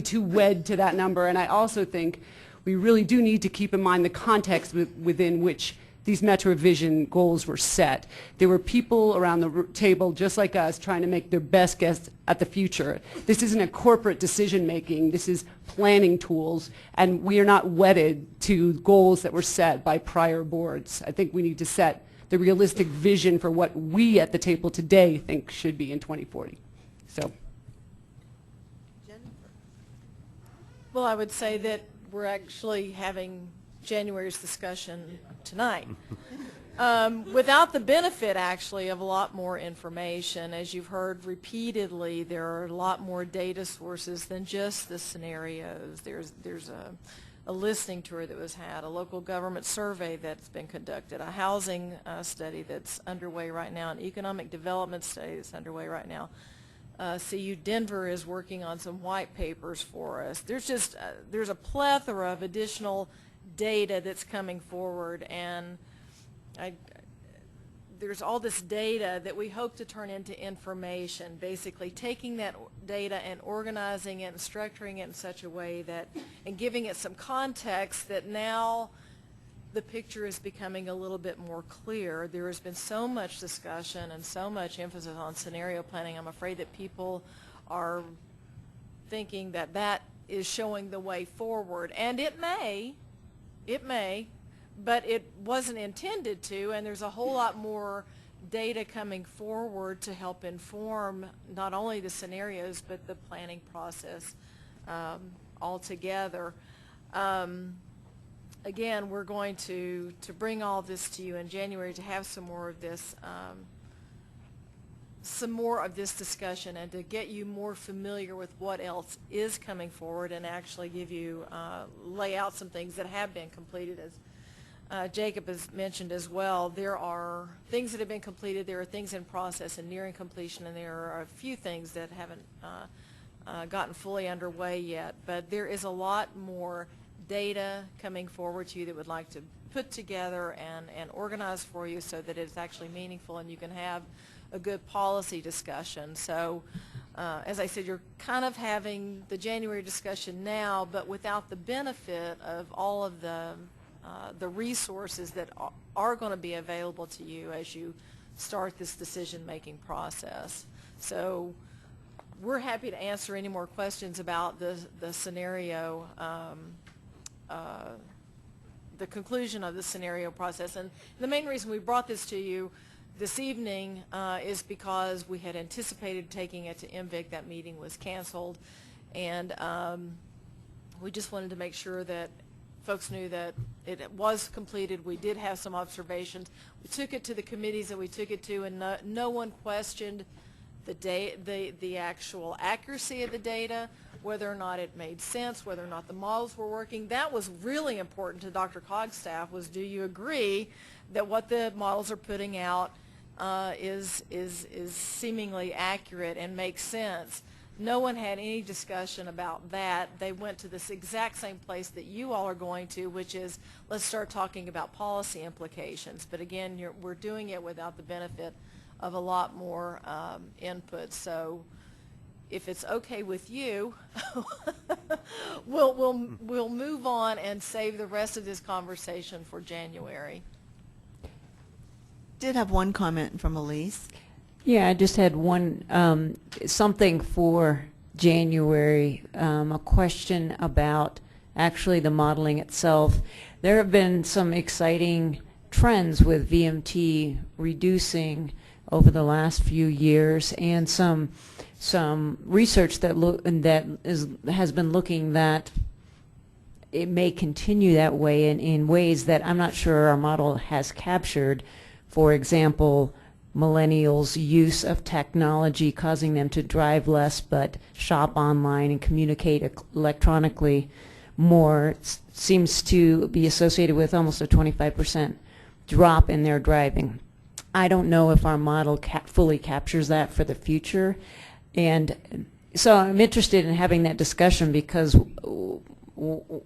too wed to that number. And I also think we really do need to keep in mind the context within which these Metro Vision goals were set. There were people around the table just like us trying to make their best guess at the future. This isn't a corporate decision making, this is planning tools, and we are not wedded to goals that were set by prior boards. I think we need to set the realistic vision for what we at the table today think should be in 2040. So. Well, I would say that we're actually having January's discussion tonight. Without the benefit, actually, of a lot more information. As you've heard repeatedly, there are a lot more data sources than just the scenarios. There's a listening tour that was had, a local government survey that's been conducted, a housing study that's underway right now, an economic development study that's underway right now. CU Denver is working on some white papers for us. There's a plethora of additional data that's coming forward, and there's all this data that we hope to turn into information, basically taking that data and organizing it and structuring it in such a way that, and giving it some context that now the picture is becoming a little bit more clear. There has been so much discussion and so much emphasis on scenario planning. I'm afraid that people are thinking that that is showing the way forward, and it may, but it wasn't intended to, and there's a whole lot more data coming forward to help inform not only the scenarios but the planning process altogether. Again, we're going to bring all this to you in January to have some more of this discussion and to get you more familiar with what else is coming forward and actually give you, lay out some things that have been completed. As Jacob has mentioned as well, there are things that have been completed, there are things in process and nearing completion, and there are a few things that haven't gotten fully underway yet. But there is a lot more data coming forward to you that would like to put together and organize for you so that it's actually meaningful and you can have a good policy discussion. So as I said, you're kind of having the January discussion now, but without the benefit of all of the resources that are going to be available to you as you start this decision-making process. So we're happy to answer any more questions about the scenario the conclusion of the scenario process. And the main reason we brought this to you this evening is because we had anticipated taking it to MVIC. That meeting was canceled, and we just wanted to make sure that folks knew that it was completed. We did have some observations. We took it to the committees that we took it to, and no one questioned the actual accuracy of the data, whether or not it made sense, whether or not the models were working. That was really important to Dr. Cogg's staff, was, do you agree that what the models are putting out is seemingly accurate and makes sense? No one had any discussion about that. They went to this exact same place that you all are going to, which is, let's start talking about policy implications. But again, we're doing it without the benefit of a lot more input. So if it's okay with you, we'll move on and save the rest of this conversation for January. Did have one comment from Elise. Yeah, I just had one, something for January, a question about actually the modeling itself. There have been some exciting trends with VMT reducing over the last few years, and some research that has been looking that it may continue that way in ways that I'm not sure our model has captured. For example, millennials' use of technology causing them to drive less but shop online and communicate electronically more seems to be associated with almost a 25% drop in their driving. I don't know if our model fully captures that for the future, and so I'm interested in having that discussion, because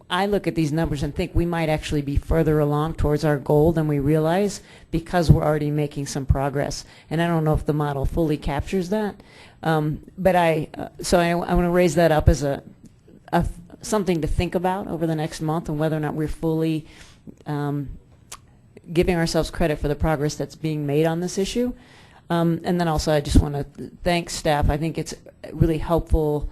I look at these numbers and think we might actually be further along towards our goal than we realize, because we're already making some progress. And I don't know if the model fully captures that. But I want to raise that up as something to think about over the next month, and whether or not we're fully giving ourselves credit for the progress that's being made on this issue. And then also I just want to thank staff. I think it's really helpful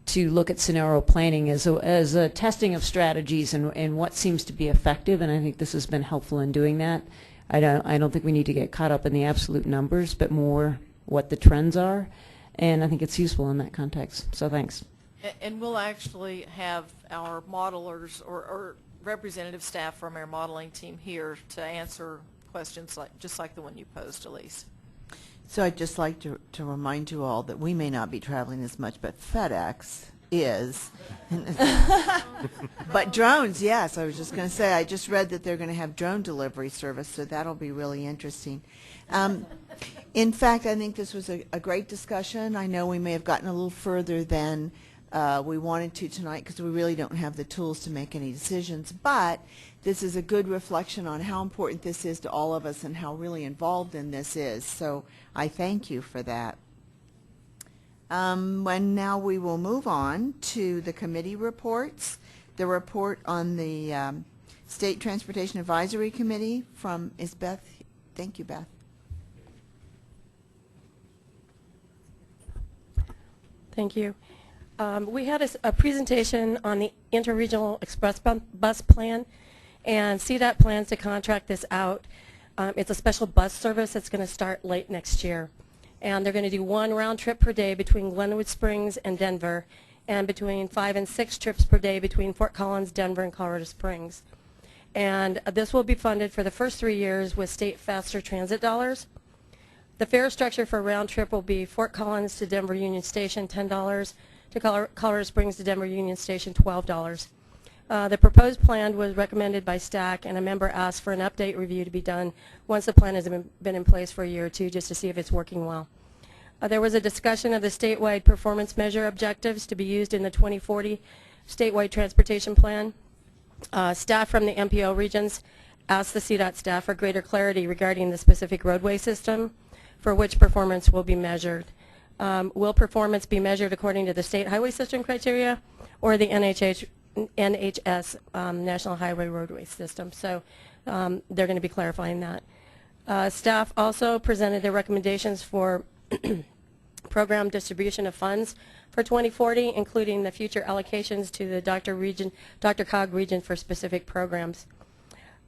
to look at scenario planning as a testing of strategies and what seems to be effective, and I think this has been helpful in doing that. I don't think we need to get caught up in the absolute numbers, but more what the trends are, and I think it's useful in that context. So thanks. And we'll actually have our modelers or representative staff from our modeling team here to answer questions just like the one you posed, Elise. So I'd just like to remind you all that we may not be traveling as much, but FedEx is. But drones, yes, I was just going to say, I just read that they're going to have drone delivery service, so that'll be really interesting. In fact, I think this was a great discussion. I know we may have gotten a little further than we wanted to tonight, because we really don't have the tools to make any decisions, but this is a good reflection on how important this is to all of us and how really involved in this is. So I thank you for that. And now we will move on to the committee reports. The report on the State Transportation Advisory Committee is Beth. Thank you, Beth. Thank you. We had a presentation on the Interregional Express Bus Plan, and CDOT plans to contract this out. It's a special bus service that's going to start late next year. And they're going to do one round trip per day between Glenwood Springs and Denver, and between 5 and 6 trips per day between Fort Collins, Denver, and Colorado Springs. And this will be funded for the first 3 years with state faster transit dollars. The fare structure for a round trip will be Fort Collins to Denver Union Station, $10, to Colorado Springs to Denver Union Station, $12. The proposed plan was recommended by STAC, and a member asked for an update review to be done once the plan has been in place for a year or two, just to see if it's working well. There was a discussion of the statewide performance measure objectives to be used in the 2040 statewide transportation plan. Staff from the MPO regions asked the CDOT staff for greater clarity regarding the specific roadway system for which performance will be measured. Will performance be measured according to the state highway system criteria or the NHS National Highway Roadway System? So they're going to be clarifying that. Staff also presented their recommendations for program distribution of funds for 2040, including the future allocations to the Dr. Cog region for specific programs.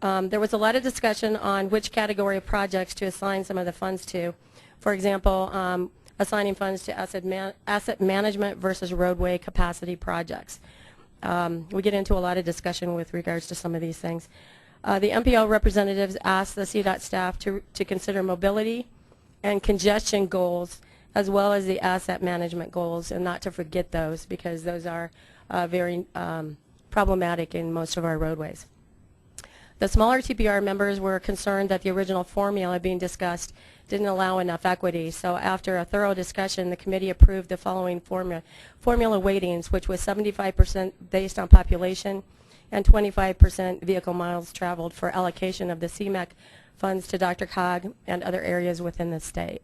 There was a lot of discussion on which category of projects to assign some of the funds to. For example, assigning funds to asset management versus roadway capacity projects. We get into a lot of discussion with regards to some of these things. The MPO representatives asked the CDOT staff to consider mobility and congestion goals as well as the asset management goals, and not to forget those because those are very problematic in most of our roadways. The smaller TPR members were concerned that the original formula being discussed didn't allow enough equity, so after a thorough discussion, the committee approved the following formula weightings, which was 75% based on population and 25% vehicle miles traveled for allocation of the CMAQ funds to Dr. Cog and other areas within the state.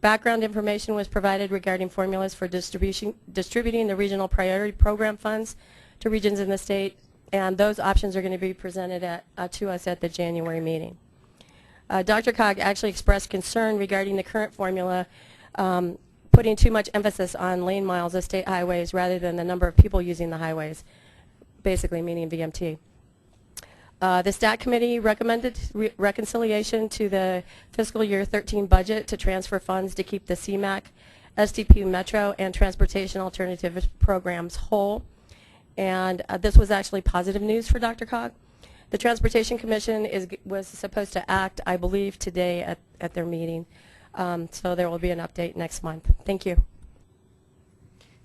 Background information was provided regarding formulas for distributing the regional priority program funds to regions in the state, and those options are going to be presented to us at the January meeting. Dr. Cog actually expressed concern regarding the current formula putting too much emphasis on lane miles of state highways rather than the number of people using the highways, basically meaning VMT. The STAT committee recommended reconciliation to the fiscal year 13 budget to transfer funds to keep the CMAQ, STP Metro, and Transportation Alternative Programs whole. And this was actually positive news for Dr. Cog. The Transportation Commission was supposed to act, I believe, today at their meeting. So there will be an update next month. Thank you.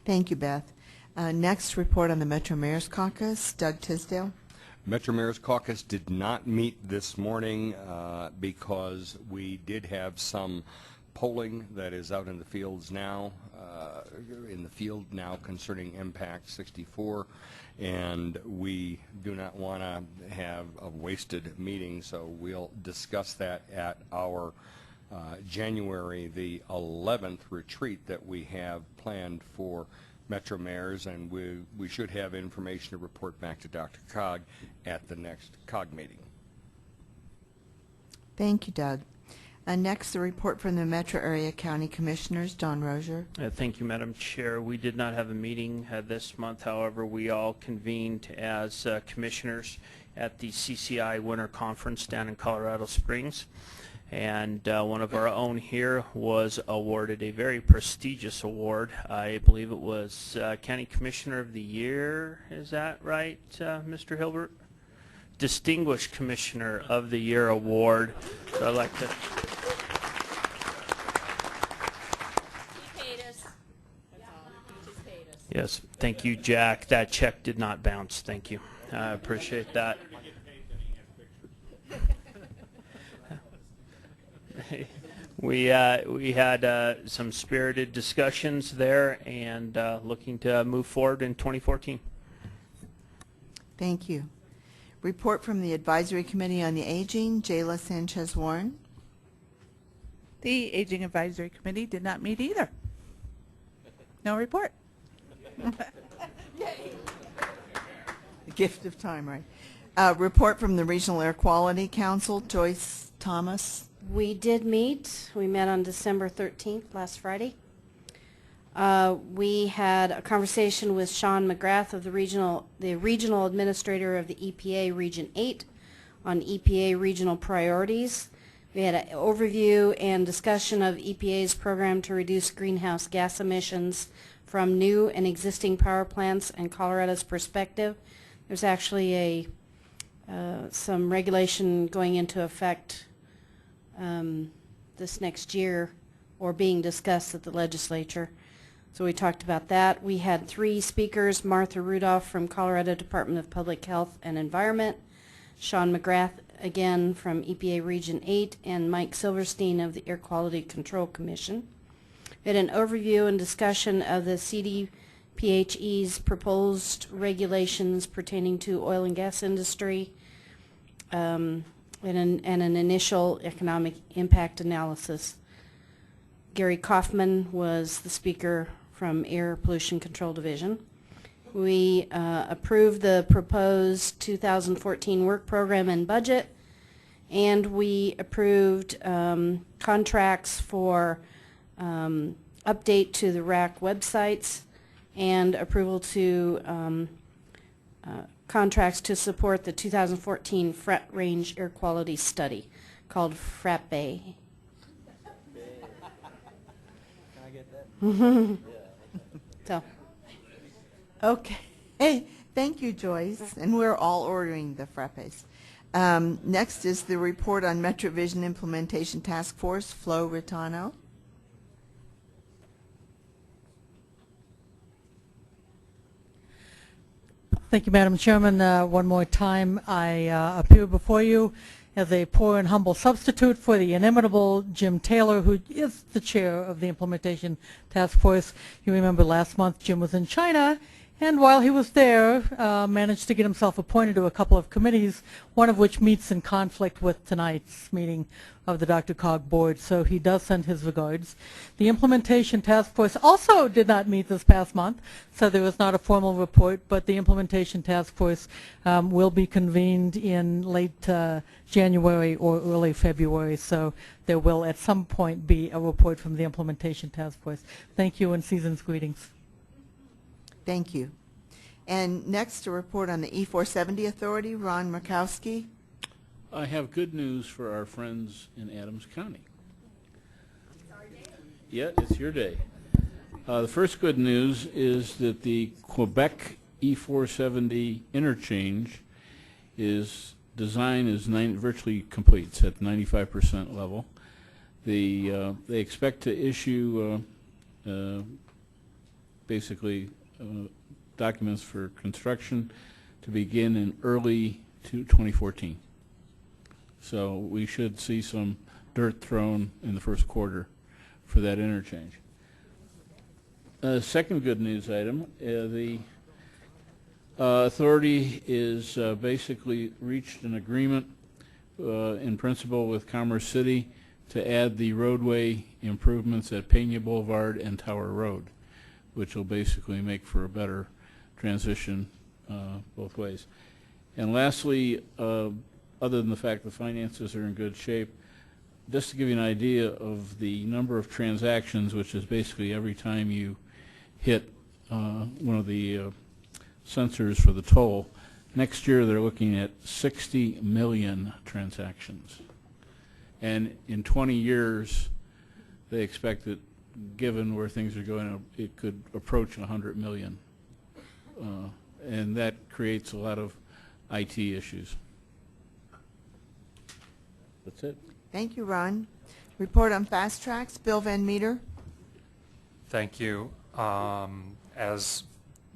Thank you, Beth. Next, report on the Metro Mayor's Caucus. Doug Tisdale. Metro Mayor's Caucus did not meet this morning because we did have some polling that is out in the fields now, concerning Impact 64, and we do not want to have a wasted meeting, so we'll discuss that at our January the 11th retreat that we have planned for Metro Mayors, and we should have information to report back to Dr. Cog at the next COG meeting. Thank you, Doug. Next, the report from the Metro Area County Commissioners. Don Rozier. Thank you, Madam Chair. We did not have a meeting this month. However, we all convened as commissioners at the CCI Winter Conference down in Colorado Springs. And one of our own here was awarded a very prestigious award. I believe it was County Commissioner of the Year. Is that right, Mr. Hilbert? Distinguished Commissioner of the Year award. So I'd like to... He paid us. That's all. He just paid us. Yes, thank you, Jack. That check did not bounce. Thank you. I appreciate that. We had some spirited discussions there and looking to move forward in 2014. Thank you. Report from the Advisory Committee on the Aging. Jayla Sanchez-Warren. The Aging Advisory Committee did not meet either. No report. Gift of time, right? Report from the Regional Air Quality Council. Joyce Thomas. We did meet. We met on December 13th, last Friday. We had a conversation with Sean McGrath of the regional administrator of the EPA Region 8 on EPA regional priorities. We had an overview and discussion of EPA's program to reduce greenhouse gas emissions from new and existing power plants and Colorado's perspective. There's actually some regulation going into effect this next year or being discussed at the legislature. So we talked about that. We had 3 speakers: Martha Rudolph from Colorado Department of Public Health and Environment, Sean McGrath again from EPA Region 8, and Mike Silverstein of the Air Quality Control Commission. We had an overview and discussion of the CDPHE's proposed regulations pertaining to oil and gas industry, and an initial economic impact analysis. Gary Kaufman was the speaker from Air Pollution Control Division. We approved the proposed 2014 work program and budget, and we approved contracts for update to the RAC websites, and approval to contracts to support the 2014 Frat Range Air Quality Study called FRAPE. Can I get that? So, Okay. Hey, thank you, Joyce. And we're all ordering the frappes. Next is the report on MetroVision Implementation Task Force, Flo Ritano. Thank you, Madam Chairman. One more time, I appear before you as a poor and humble substitute for the inimitable Jim Taylor, who is the chair of the Implementation Task Force. You remember last month Jim was in China, and while he was there, managed to get himself appointed to a couple of committees, one of which meets in conflict with tonight's meeting of the Dr. Cog board, so he does send his regards. The Implementation Task Force also did not meet this past month, so there was not a formal report, but the Implementation Task Force will be convened in late January or early February, so there will at some point be a report from the Implementation Task Force. Thank you and season's greetings. Thank you. And next, a report on the E470 Authority, Ron Murkowski. I have good news for our friends in Adams County. Yeah, it's your day. The first good news is that the Quebec E470 interchange design is virtually complete. It's at 95% level. They expect to issue basically documents for construction to begin in early 2014. So we should see some dirt thrown in the first quarter for that interchange. Second good news item, the authority is basically reached an agreement in principle with Commerce City to add the roadway improvements at Pena Boulevard and Tower Road, which will basically make for a better transition both ways. And lastly, other than the fact the finances are in good shape, just to give you an idea of the number of transactions, which is basically every time you hit one of the sensors for the toll, next year they're looking at 60 million transactions. And in 20 years, they expect that given where things are going, it could approach 100 million. And that creates a lot of IT issues. That's it. Thank you, Ron. Report on Fast Tracks, Bill Van Meter. Thank you. As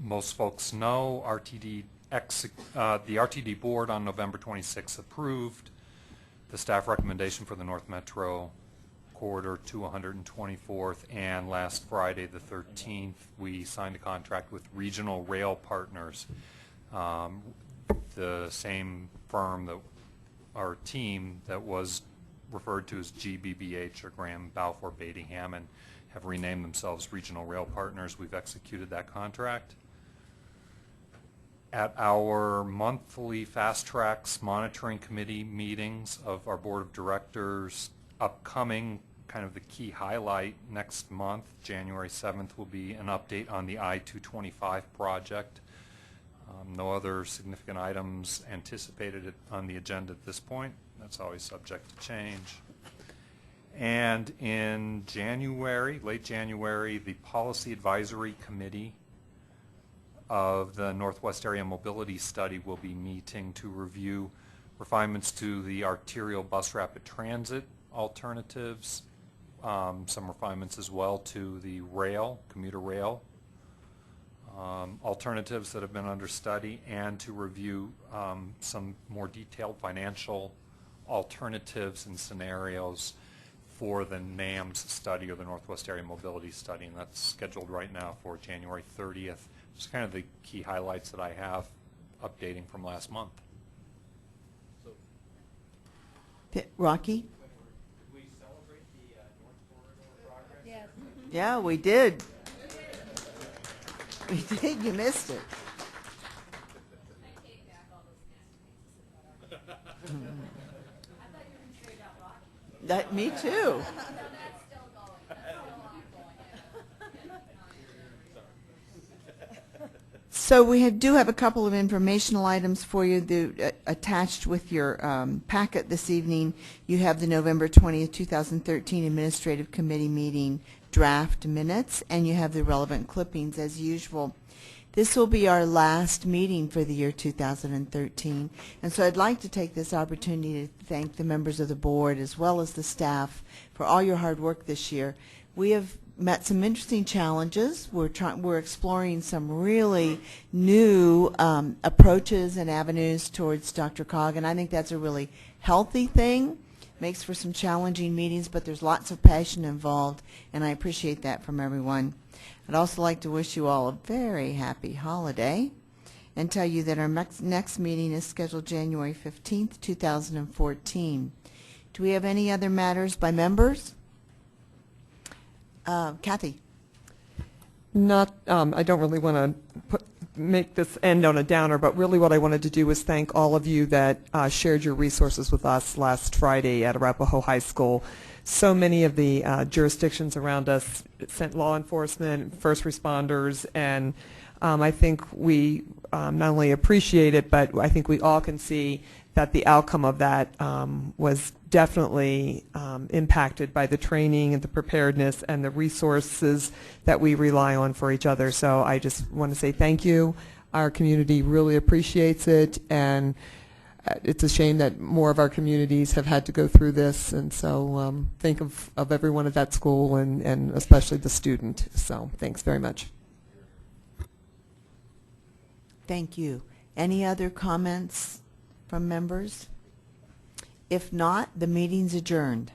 most folks know, the RTD board on November 26th approved the staff recommendation for the North Metro Corridor to 124th, and last Friday the 13th we signed a contract with Regional Rail Partners, the same firm that our team that was referred to as GBBH, or Graham Balfour Beatty Hammond, have renamed themselves Regional Rail Partners. We've executed that contract. At our monthly Fast Tracks Monitoring Committee meetings of our Board of Directors, upcoming kind of the key highlight next month, January 7th, will be an update on the I-225 project. No other significant items anticipated on the agenda at this point. That's always subject to change. And in January, late January, the Policy Advisory Committee of the Northwest Area Mobility Study will be meeting to review refinements to the arterial bus rapid transit alternatives, some refinements as well to the rail, commuter rail alternatives that have been under study, and to review some more detailed financial alternatives and scenarios for the NAMS study, or the Northwest Area Mobility Study, and that's scheduled right now for January 30th. Just kind of the key highlights that I have updating from last month. Rocky? Did we celebrate the North Corridor progress? Yes. Yeah, we did. We did. You missed it. That, me too. So we do have a couple of informational items for you attached with your packet this evening. You have the November 20th, 2013 Administrative Committee meeting draft minutes, and you have the relevant clippings as usual. This will be our last meeting for the year 2013, and so I'd like to take this opportunity to thank the members of the board as well as the staff for all your hard work this year. We have met some interesting challenges. We're exploring some really new approaches and avenues towards DRCOG, and I think that's a really healthy thing. Makes for some challenging meetings, but there's lots of passion involved, and I appreciate that from everyone. I'd also like to wish you all a very happy holiday and tell you that our next meeting is scheduled January 15th, 2014. Do we have any other matters by members? Kathy. Not, I don't really want to make this end on a downer, but really what I wanted to do was thank all of you that shared your resources with us last Friday at Arapahoe High School. So many of the jurisdictions around us sent law enforcement, first responders, and I think we not only appreciate it, but I think we all can see that the outcome of that was definitely impacted by the training and the preparedness and the resources that we rely on for each other. So I just want to say thank you. Our community really appreciates it, and it's a shame that more of our communities have had to go through this, and so think of everyone at that school and especially the student. So thanks very much. Thank you. Any other comments from members? If not, the meeting's adjourned.